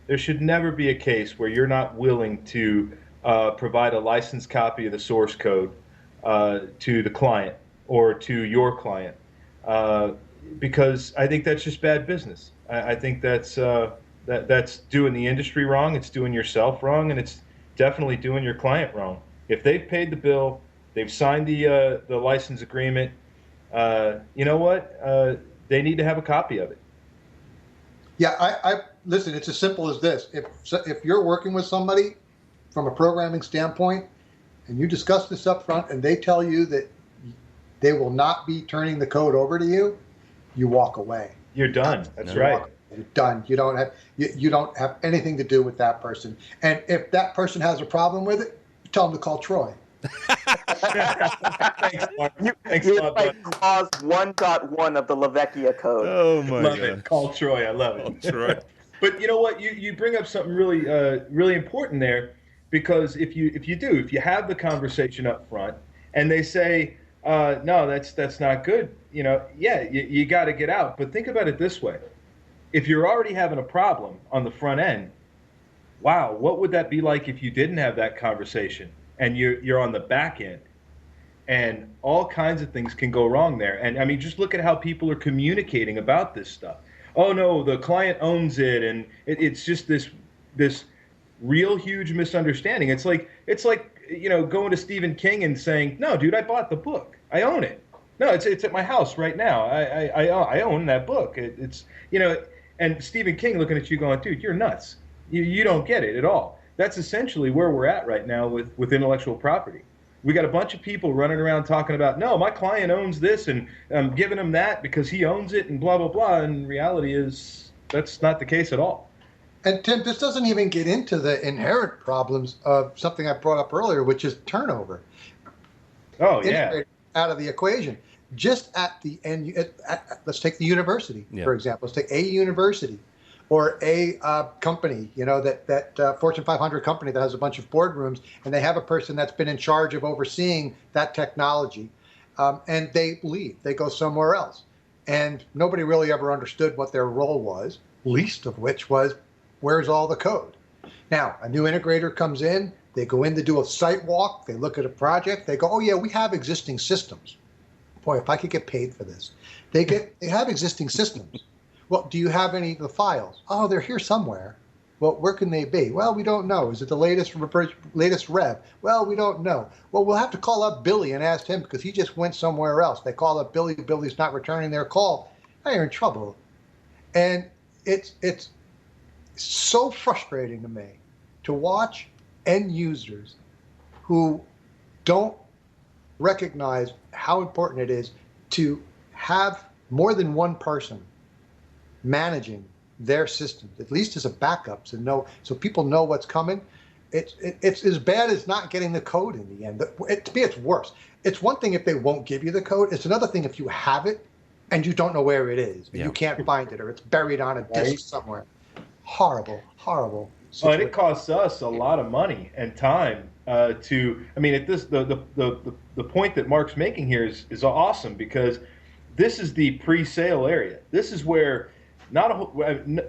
There should never be a case where you're not willing to provide a licensed copy of the source code to the client or to your client, because I think that's just bad business. I think that's doing the industry wrong. It's doing yourself wrong, and it's definitely doing your client wrong. If they've paid the bill, they've signed the license agreement. You know what? They need to have a copy of it. Yeah, I listen. It's as simple as this: if you're working with somebody from a programming standpoint, and you discuss this up front, and they tell you that they will not be turning the code over to you, you walk away. You're done. That's right. You're done. You don't have anything to do with that person. And if that person has a problem with it, you tell them to call Troy. Thanks, Mark. Thanks It's a lot, like bud. clause 1.1 of the LaVecchia code. Oh my Love God. it. Call Troy. I love it. Call Troy. But you know what? You bring up something really important there, because if you have the conversation up front and they say, no, that's not good, you got to get out. But think about it this way: if you're already having a problem on the front end, wow, what would that be like if you didn't have that conversation and you're on the back end? And all kinds of things can go wrong there. And I mean, just look at how people are communicating about this stuff. Oh no, the client owns it, and it's just this real huge misunderstanding. It's like going to Stephen King and saying, no, dude, I bought the book, I own it. No, it's at my house right now. I own that book. And Stephen King looking at you going, dude, you're nuts. You don't get it at all. That's essentially where we're at right now with intellectual property. We got a bunch of people running around talking about, no, my client owns this, and I'm giving him that because he owns it, and blah, blah, blah. And reality is that's not the case at all. And Tim, this doesn't even get into the inherent problems of something I brought up earlier, which is turnover. Oh, yeah. Out of the equation. Just at the end, let's take the university, for example. Let's take a university or a company, that Fortune 500 company that has a bunch of boardrooms, and they have a person that's been in charge of overseeing that technology, and they leave. They go somewhere else. And nobody really ever understood what their role was, least of which was, where's all the code? Now, a new integrator comes in, they go in to do a site walk, they look at a project, they go, oh yeah, we have existing systems. Boy, if I could get paid for this. They have existing systems. Well, do you have any of the files? Oh, they're here somewhere. Well, where can they be? Well, we don't know. Is it the latest rev? Well, we don't know. Well, we'll have to call up Billy and ask him because he just went somewhere else. They call up Billy. Billy's not returning their call. Now you're in trouble. And it's so frustrating to me to watch end users who don't recognize how important it is to have more than one person managing their systems, at least as a backup, so people know what's coming. It's as bad as not getting the code in the end. To me, it's worse. It's one thing if they won't give you the code. It's another thing if you have it and you don't know where it is, and you can't find it, or it's buried on a disk somewhere. Horrible, horrible situation. Oh, and it costs us a lot of money and time at this, the point that Mark's making here is awesome, because this is the pre-sale area. This is where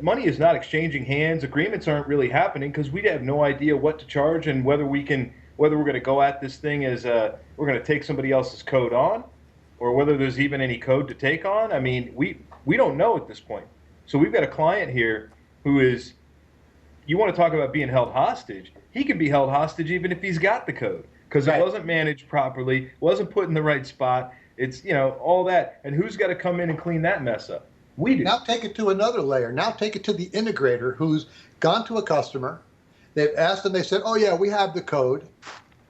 money is not exchanging hands. Agreements aren't really happening because we have no idea what to charge and whether we're going to go at this thing as we're going to take somebody else's code on, or whether there's even any code to take on. I mean, we don't know at this point. So we've got a client here who is, you want to talk about being held hostage. He can be held hostage even if he's got the code, because it wasn't managed properly, wasn't put in the right spot. It's, all that. And who's got to come in and clean that mess up? We do. Now take it to another layer. Now take it to the integrator who's gone to a customer. They've asked them, they said, oh yeah, we have the code.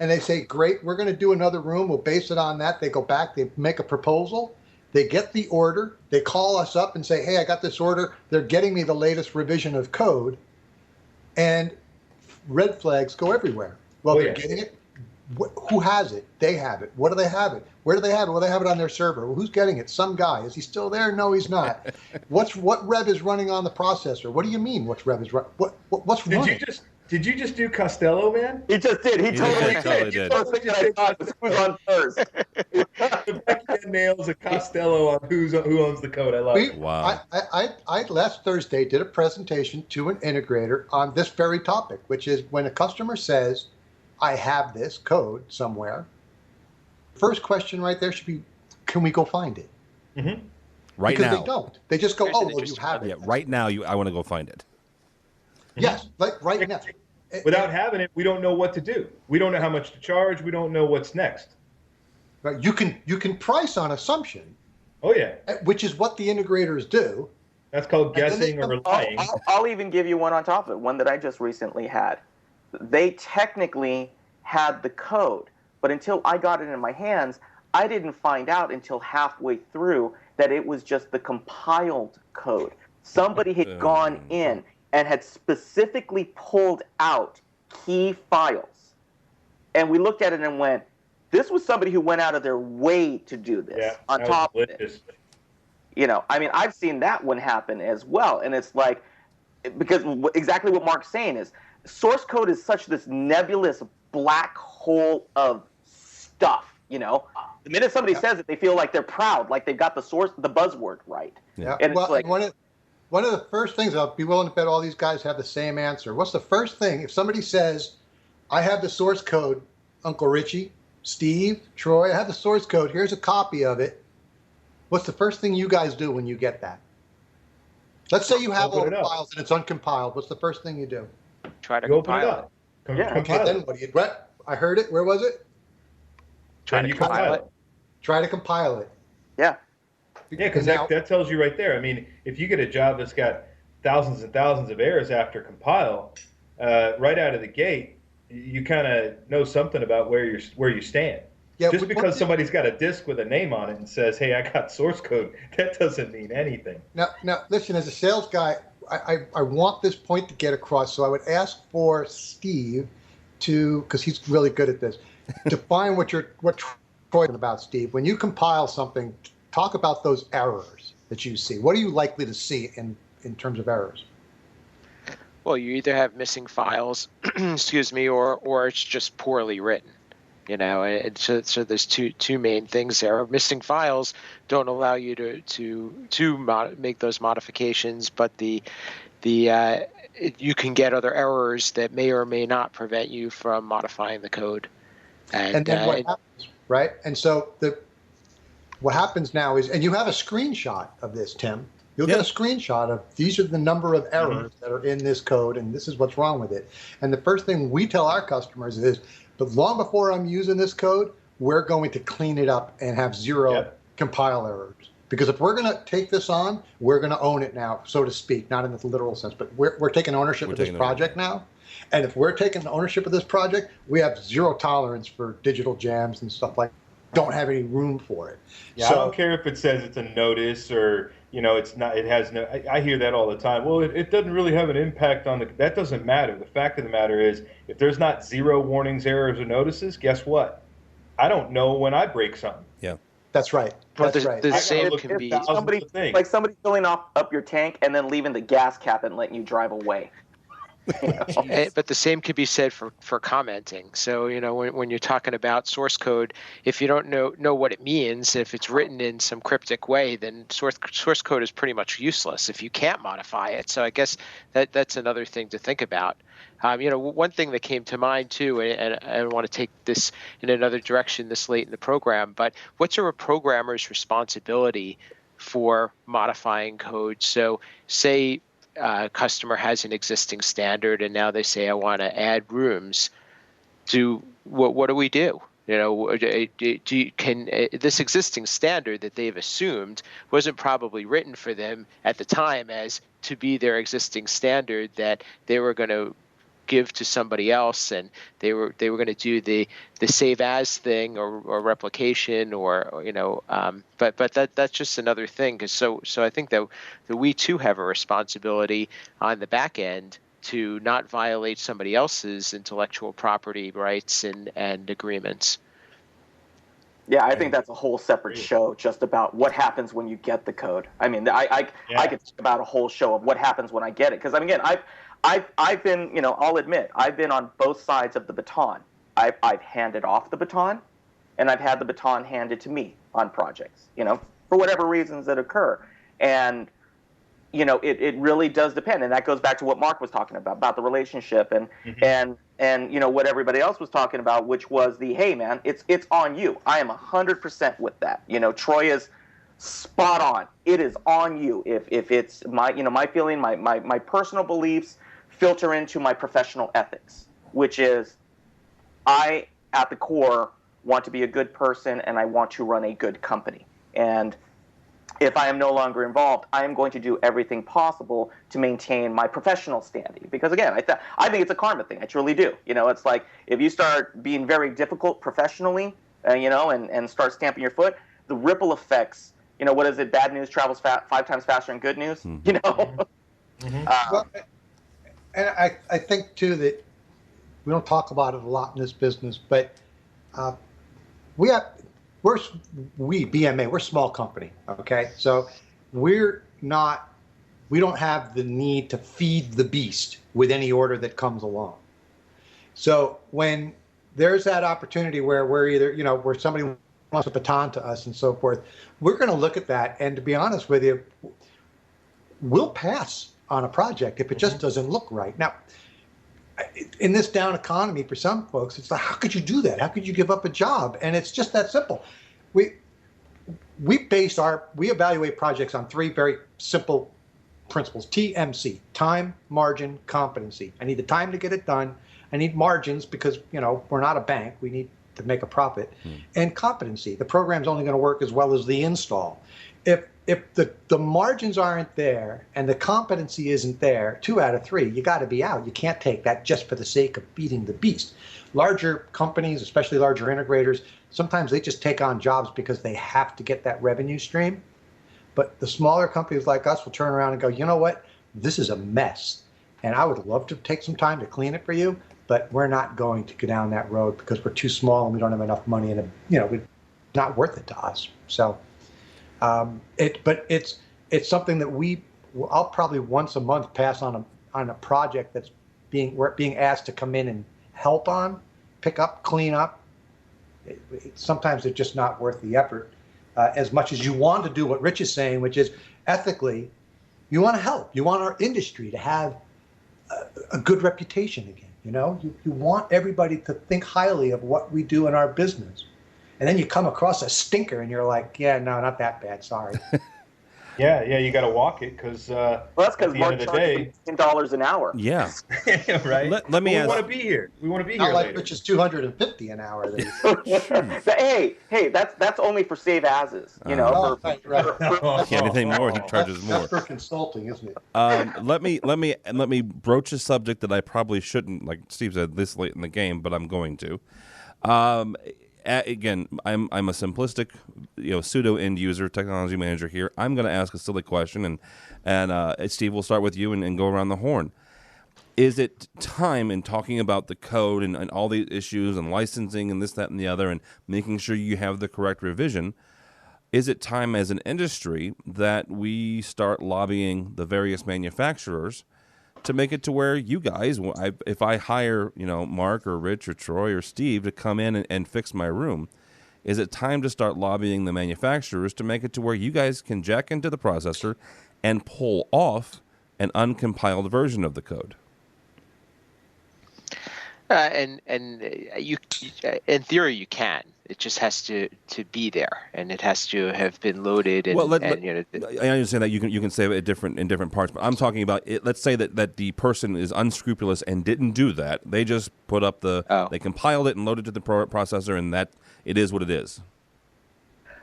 And they say, great, we're going to do another room. We'll base it on that. They go back, they make a proposal. They get the order. They call us up and say, hey, I got this order. They're getting me the latest revision of code. And red flags go everywhere. Well, they're getting it. Who has it? They have it. What do they have it? Where do they have it? Well, they have it on their server. Well, who's getting it? Some guy. Is he still there? No, he's not. What rev is running on the processor? What do you mean? What's rev is running? What's running? Did you just do Costello, man? He just did. He totally did. did. First thing that I thought was who's on first. nails a Costello on who owns the code. I love it. Wow. I last Thursday did a presentation to an integrator on this very topic, which is when a customer says, I have this code somewhere, first question right there should be, can we go find it? Mm-hmm. Right because now. they don't. They just go, oh, well, you have it. Yeah, right now, I want to go find it. Yes, like right now. Without having it, we don't know what to do. We don't know how much to charge. We don't know what's next. Right. You can price on assumption. Oh, yeah. Which is what the integrators do. That's called guessing or lying. I'll even give you one on top of it, one that I just recently had. They technically had the code, but until I got it in my hands, I didn't find out until halfway through that it was just the compiled code. Somebody had gone in and had specifically pulled out key files. And we looked at it and went, this was somebody who went out of their way to do this on top of it. You know, I mean, I've seen that one happen as well. And it's like, because exactly what Mark's saying is, source code is such this nebulous black hole of stuff, you know? The minute somebody says it, they feel like they're proud, like they've got the buzzword right. Yeah. And it's like, one of the first things, I'll be willing to bet all these guys have the same answer. What's the first thing, if somebody says, I have the source code, Uncle Richie, Steve, Troy, I have the source code, here's a copy of it. What's the first thing you guys do when you get that? Let's say you have all the files and it's uncompiled. What's the first thing you do? Try to open it compile up. Yeah. Okay, then what do you, what? I heard it, where was it? Try to compile it. Try to compile it. Yeah. Yeah, because that tells you right there. I mean, if you get a job that's got thousands and thousands of errors after compile, right out of the gate, you kind of know something about where you stand. Yeah, just because somebody's got a disk with a name on it and says, hey, I got source code, that doesn't mean anything. Now, listen, as a sales guy, I want this point to get across, so I would ask for Steve to, because he's really good at this, define what Troy's about, Steve. When you compile something, talk about those errors that you see. What are you likely to see in terms of errors? Well, you either have missing files, excuse me, or it's just poorly written. You know, and so there's two main things there. Missing files don't allow you to make those modifications, but you can get other errors that may or may not prevent you from modifying the code. And then what happens, right? And so what happens now is, and you have a screenshot of this, Tim. You'll get a screenshot of these are the number of errors that are in this code, and this is what's wrong with it. And the first thing we tell our customers is, but long before I'm using this code, we're going to clean it up and have zero compile errors. Because if we're going to take this on, we're going to own it now, so to speak, not in the literal sense, but we're taking ownership of this project now. And if we're taking ownership of this project, we have zero tolerance for digital jams and stuff like that. Don't have any room for it. Yeah, so, I don't care if it says it's a notice or, you know, it's not. It has no. I hear that all the time. Well, it doesn't really have an impact on the. That doesn't matter. The fact of the matter is, if there's not zero warnings, errors, or notices, guess what? I don't know when I break something. Yeah, that's right. That's right. The same can be somebody filling up your tank and then leaving the gas cap and letting you drive away. But the same could be said for commenting. So, you know, when you're talking about source code, if you don't know what it means, if it's written in some cryptic way, then source code is pretty much useless if you can't modify it. So I guess that's another thing to think about. You know, one thing that came to mind too, and I want to take this in another direction this late in the program, but what's a programmer's responsibility for modifying code? So say customer has an existing standard and now they say, I want to add rooms. What do we do? You know, can this existing standard that they've assumed wasn't probably written for them at the time as to be their existing standard that they were going to give to somebody else, and they were going to do the save as thing or replication or you know, but that's just another thing. Because so I think that we too have a responsibility on the back end to not violate somebody else's intellectual property rights and agreements. Yeah, I think that's a whole separate show just about what happens when you get the code. I mean, I could talk about a whole show of what happens when I get it. Because, I mean, again, I've been, you know, I'll admit, I've been on both sides of the baton. I've handed off the baton, and I've had the baton handed to me on projects, for whatever reasons that occur. And, it really does depend. And that goes back to what Mark was talking about the relationship and what everybody else was talking about, which was hey, man, it's on you. I am 100% with that. Troy is spot on. It is on you. If it's my feeling, my personal beliefs filter into my professional ethics, which is I, at the core, want to be a good person and I want to run a good company. And if I am no longer involved, I am going to do everything possible to maintain my professional standing. Because again, I think it's a karma thing. I truly do. It's like if you start being very difficult professionally, and start stamping your foot, the ripple effects. What is it? Bad news travels 5 times faster than good news. Well, and I think too that we don't talk about it a lot in this business, but we're BMA, we're a small company, okay? So we don't have the need to feed the beast with any order that comes along. So when there's that opportunity where we're either, where somebody wants a baton to us and so forth, we're going to look at that. And to be honest with you, we'll pass on a project if it just doesn't look right. Now, in this down economy, for some folks, it's like, how could you do that? How could you give up a job? And it's just that simple. We evaluate projects on 3 very simple principles. TMC, time, margin, competency. I need the time to get it done. I need margins because, we're not a bank. We need to make a profit. And competency. The program's only going to work as well as the install. If the margins aren't there and the competency isn't there, 2 out of 3, you got to be out. You can't take that just for the sake of feeding the beast. Larger companies, especially larger integrators, sometimes they just take on jobs because they have to get that revenue stream. But the smaller companies like us will turn around and go, you know what? This is a mess. And I would love to take some time to clean it for you, but we're not going to go down that road because we're too small and we don't have enough money and it's not worth it to us. So. But it's something that I'll probably once a month pass on a project that's being asked to come in and help on, pick up, clean up. Sometimes it's just not worth the effort. As much as you want to do what Rich is saying, which is ethically, you want to help. You want our industry to have a good reputation again. You want everybody to think highly of what we do in our business. And then you come across a stinker and you're like, yeah, no, not that bad. Sorry. Yeah, you got to walk it because that's because Mark charges $10 an hour. Yeah. Right. Let me ask. We want to be here. We want to be not here. Like later. Rich is $250 an hour. Hey, that's only for save as's. Anything more, he charges more. That's for consulting, isn't it? Let me broach a subject that I probably shouldn't, like Steve said, this late in the game, but I'm going to. Again, I'm a simplistic, pseudo end user, technology manager here. I'm going to ask a silly question, and Steve, we'll start with you and go around the horn. Is it time in talking about the code and all the issues and licensing and this, that, and the other, and making sure you have the correct revision? Is it time as an industry that we start lobbying the various manufacturers to make it to where you guys, if I hire, Mark or Rich or Troy or Steve to come in and fix my room, is it time to start lobbying the manufacturers to make it to where you guys can jack into the processor and pull off an uncompiled version of the code? And you, in theory, you can. It just has to be there, and it has to have been loaded. And, I understand that you can say it in different parts, but I'm talking about it. Let's say that the person is unscrupulous and didn't do that. They just put up they compiled it and loaded it to the processor, and that it is what it is.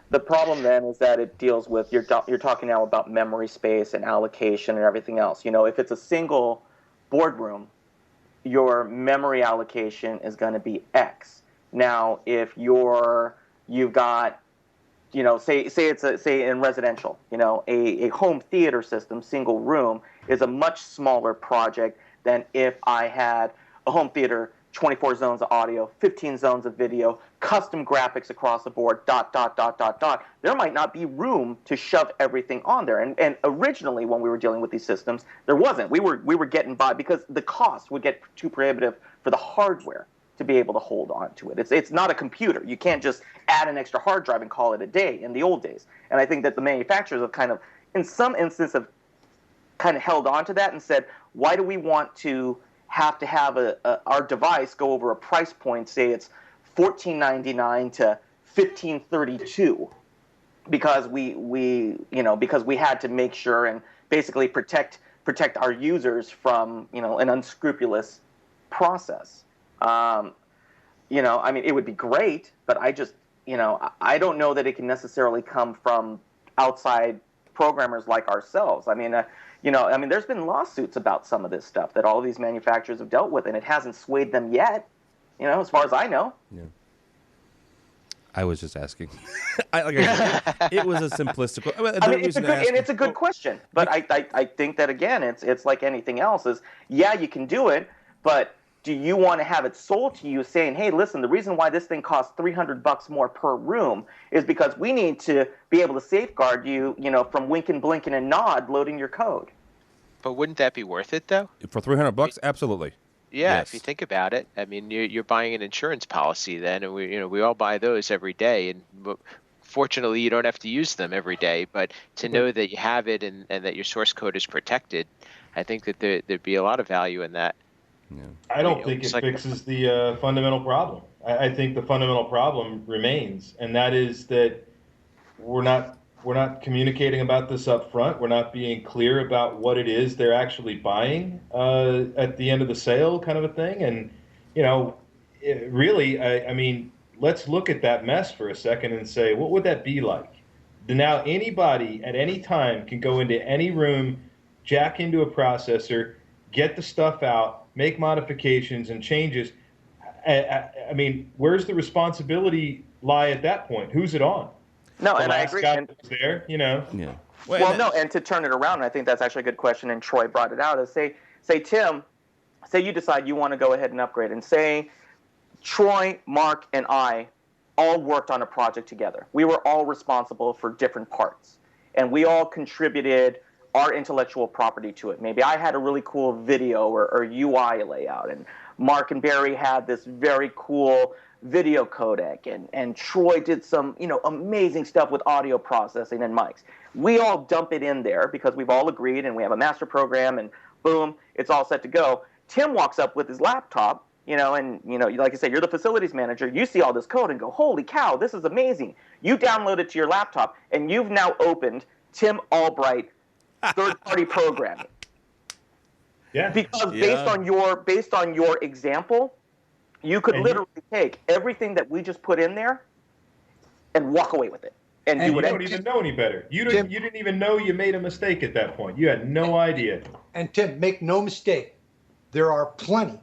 The problem then is that it deals with you're talking now about memory space and allocation and everything else. If it's a single boardroom, your memory allocation is going to be X. Now, if you've got, say in residential, a home theater system, single room, is a much smaller project than if I had a home theater, 24 zones of audio, 15 zones of video, custom graphics across the board, ... There might not be room to shove everything on there. And originally, when we were dealing with these systems, there wasn't. We were getting by because the cost would get too prohibitive for the hardware to be able to hold on to it. It's not a computer. You can't just add an extra hard drive and call it a day in the old days. And I think that the manufacturers have kind of, in some instances, have kind of held on to that and said, why do we want to have our device go over a price point, say it's $14.99 to $15.32, because we had to make sure and basically protect our users from an unscrupulous process. I mean, it would be great, but I just I don't know that it can necessarily come from outside programmers like ourselves. I mean, there's been lawsuits about some of this stuff that all of these manufacturers have dealt with, and it hasn't swayed them yet, as far as I know. Yeah. I was just asking. Like I said, it was a simplistic. It's a good question, but I think that again, it's like anything else. Is you can do it, but do you want to have it sold to you saying, hey, listen, the reason why this thing costs $300 more per room is because we need to be able to safeguard you, from winking, blinking, and nod loading your code. But wouldn't that be worth it, though? For $300, absolutely. Yeah, Yes. if you think about it, I mean, you're buying an insurance policy then, and we all buy those every day, and fortunately, you don't have to use them every day. But to know that you have it and that your source code is protected, I think that there'd be a lot of value in that. Yeah. I don't think it fixes the fundamental problem. I think the fundamental problem remains, and that is that we're not communicating about this up front. We're not being clear about what it is they're actually buying at the end of the sale, kind of a thing. And really, I mean, let's look at that mess for a second and say, what would that be like? Now anybody at any time can go into any room, jack into a processor, get the stuff out, make modifications and changes. I mean, where's the responsibility lie at that point? Who's it on? No, and I agree. Guy was there, Yeah. And to turn it around, and I think that's actually a good question, and Troy brought it out, is say Tim, say you decide you want to go ahead and upgrade, and say Troy, Mark, and I all worked on a project together. We were all responsible for different parts, and we all contributed our intellectual property to it. Maybe I had a really cool video or UI layout, and Mark and Barry had this very cool video codec, and Troy did some amazing stuff with audio processing and mics. We all dump it in there because we've all agreed, and we have a master program, and boom, it's all set to go. Tim walks up with his laptop, and like I said, you're the facilities manager. You see all this code and go, holy cow, this is amazing. You download it to your laptop, and you've now opened Tim Albright third-party programming. Yeah. Because based on your example, you could literally take everything that we just put in there and walk away with it. And you don't even know any better. You didn't even know you made a mistake at that point. You had no idea. And Tim, make no mistake, there are plenty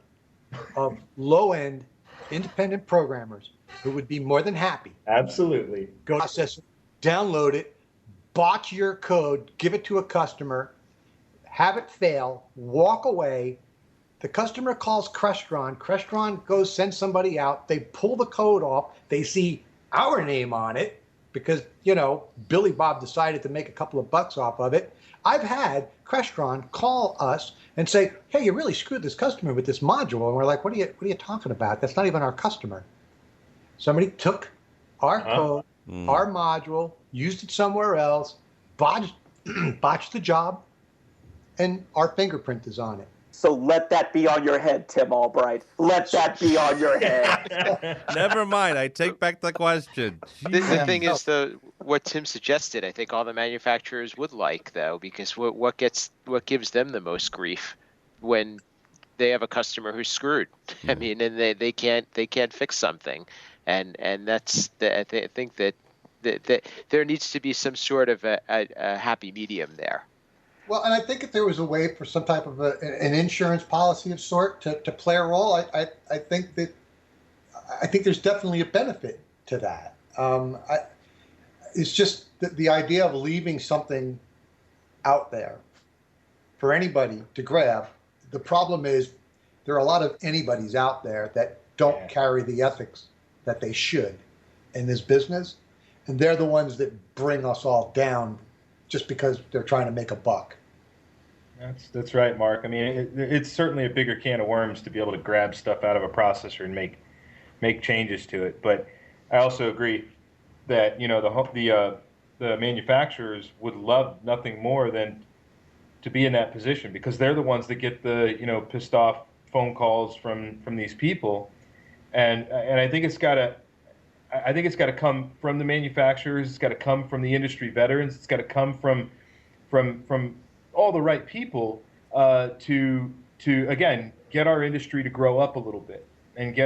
of low-end independent programmers who would be more than happy. Absolutely. Go process it, download it, botch your code, give it to a customer, have it fail, walk away. The customer calls Crestron. Crestron goes, sends somebody out. They pull the code off. They see our name on it because, Billy Bob decided to make a couple of bucks off of it. I've had Crestron call us and say, hey, you really screwed this customer with this module. And we're like, what are you talking about? That's not even our customer. Somebody took our code, our module, used it somewhere else, botched the job, and our fingerprint is on it. So let that be on your head, Tim Albright. Let that be on your head. Never mind. I take back the question. The thing is, what Tim suggested, I think all the manufacturers would like, though, because what gives them the most grief when they have a customer who's screwed. I mean, and they can't fix something, and that's I think that there needs to be some sort of a happy medium there. Well, and I think if there was a way for some type of an insurance policy of sort to play a role, I think there's definitely a benefit to that. It's just the idea of leaving something out there for anybody to grab. The problem is there are a lot of anybody's out there that don't carry the ethics that they should in this business, and they're the ones that bring us all down just because they're trying to make a buck. That's right, Mark. I mean, it's certainly a bigger can of worms to be able to grab stuff out of a processor and make make changes to it. But I also agree that the manufacturers would love nothing more than to be in that position, because they're the ones that get the pissed off phone calls from these people, and I think it's got to come from the manufacturers. It's got to come from the industry veterans. It's got to come from all the right people to again get our industry to grow up a little bit and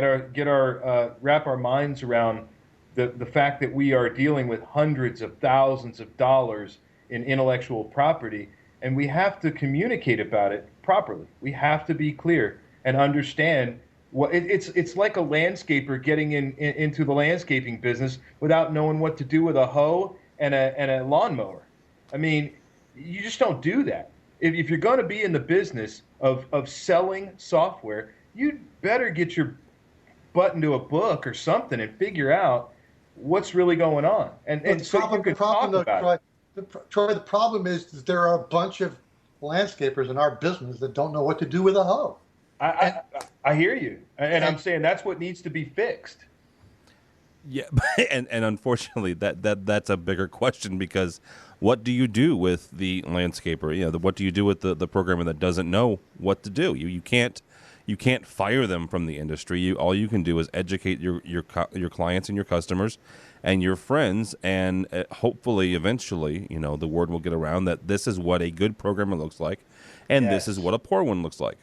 wrap our minds around the fact that we are dealing with hundreds of thousands of dollars in intellectual property, and we have to communicate about it properly. We have to be clear and understand what it's like a landscaper getting into the landscaping business without knowing what to do with a hoe and a lawnmower. I mean, you just don't do that. If you're going to be in the business of selling software, you'd better get your butt into a book or something and figure out what's really going on. And so you can talk about it. Troy, the problem is that there are a bunch of landscapers in our business that don't know what to do with a hoe. I hear you, and I'm saying that's what needs to be fixed. Yeah, and unfortunately, that's a bigger question, because what do you do with the landscaper? What do you do with the programmer that doesn't know what to do? You can't fire them from the industry. All you can do is educate your clients and your customers and your friends, and hopefully, eventually, the word will get around that this is what a good programmer looks like, and this is what a poor one looks like.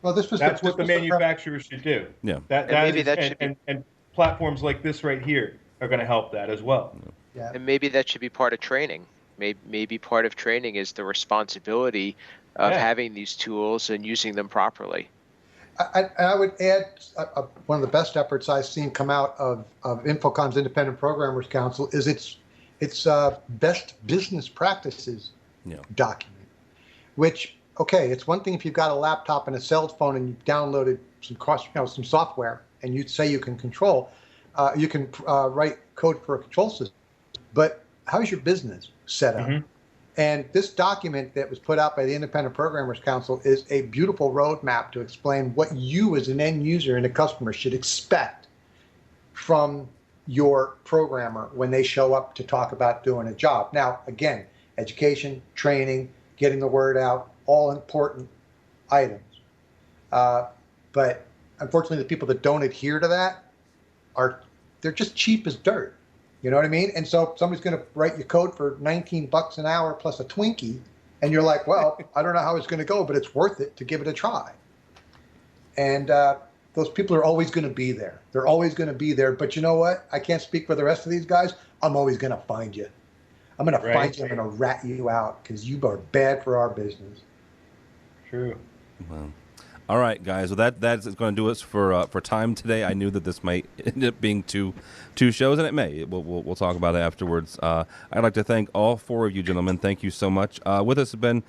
Well, that's what the manufacturers should do. Yeah, and platforms like this right here are going to help that as well. Yeah. And maybe that should be part of training. Maybe part of training is the responsibility of having these tools and using them properly. I would add one of the best efforts I've seen come out of Infocom's Independent Programmers Council is its best business practices document, which, okay, it's one thing if you've got a laptop and a cell phone and you've downloaded some software and you say you can write code for a control system, but how's your business set up? Mm-hmm. And this document that was put out by the Independent Programmers Council is a beautiful roadmap to explain what you as an end user and a customer should expect from your programmer when they show up to talk about doing a job. Now, again, education, training, getting the word out, all important items. But unfortunately, the people that don't adhere to that they're just cheap as dirt. You know what I mean? And so somebody's going to write you code for $19 an hour plus a Twinkie, and you're like, well, I don't know how it's going to go, but it's worth it to give it a try. And those people are always going to be there. They're always going to be there. But you know what? I can't speak for the rest of these guys. I'm always going to find you. I'm going to find you. I'm going to rat you out because you are bad for our business. True. Wow. All right, guys. Well, that's going to do us for time today. I knew that this might end up being two shows, and it may. We'll talk about it afterwards. I'd like to thank all four of you gentlemen. Thank you so much. With us has been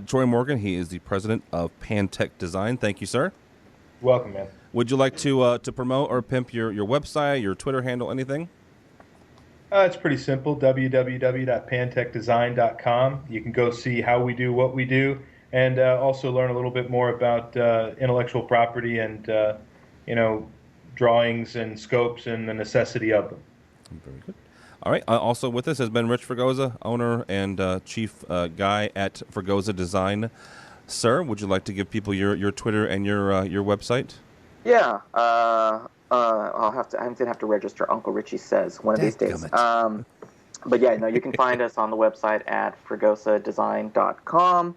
Troy Morgan. He is the president of Pantech Design. Thank you, sir. Welcome, man. Would you like to promote or pimp your website, your Twitter handle, anything? It's pretty simple. www.pantechdesign.com. You can go see how we do what we do. And also learn a little bit more about intellectual property and, drawings and scopes and the necessity of them. Very good. All right. Also with us has been Rich Fregosa, owner and chief guy at Fregosa Design. Sir, would you like to give people your Twitter and your website? Yeah. I'm going to have to register Uncle Richie Says one of these days. But yeah, no, you can find us on the website at fregosadesign.com.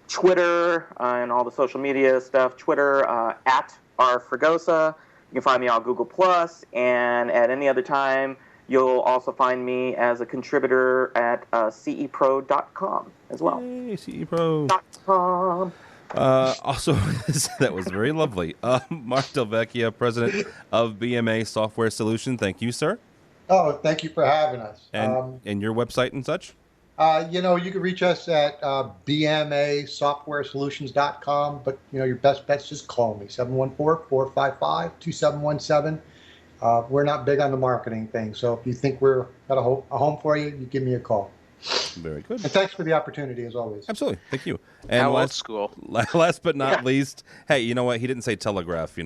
Twitter and all the social media stuff. Twitter at @rfregosa. You can find me on Google+, and at any other time, you'll also find me as a contributor at cepro.com as well. Hey, cepro.com. Also, that was very lovely. Mark LaVecchia, president of BMA Software Solutions. Thank you, sir. Oh, thank you for having us. And your website and such? You can reach us at BMASoftwareSolutions.com, but, your best bet's just call me, 714-455-2717. We're not big on the marketing thing, so if you think we're got a home for you, you give me a call. Very good. And thanks for the opportunity, as always. Absolutely. Thank you. And How old school. Last but not least, hey, you know what? He didn't say telegraph,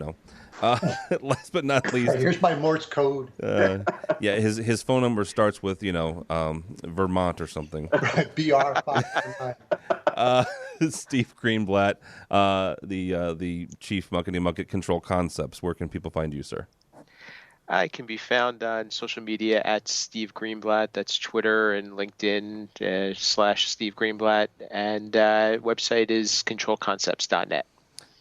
Last but not least. Here's my Morse code. Yeah, his phone number starts with, Vermont or something. Right, BR 509. Steve Greenblatt, the Chief Muckety Control Concepts. Where can people find you, sir? I can be found on social media at Steve Greenblatt. That's Twitter and LinkedIn / Steve Greenblatt. And website is controlconcepts.net.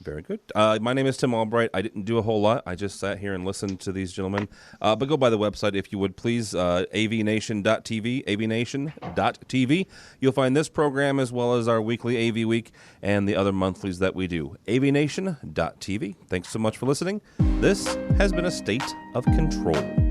Very good. My name is Tim Albright. I didn't do a whole lot. I just sat here and listened to these gentlemen. But go by the website if you would, please. AVNation.tv, AVNation.tv. You'll find this program as well as our weekly AV Week and the other monthlies that we do. AVNation.tv. Thanks so much for listening. This has been A State of Control.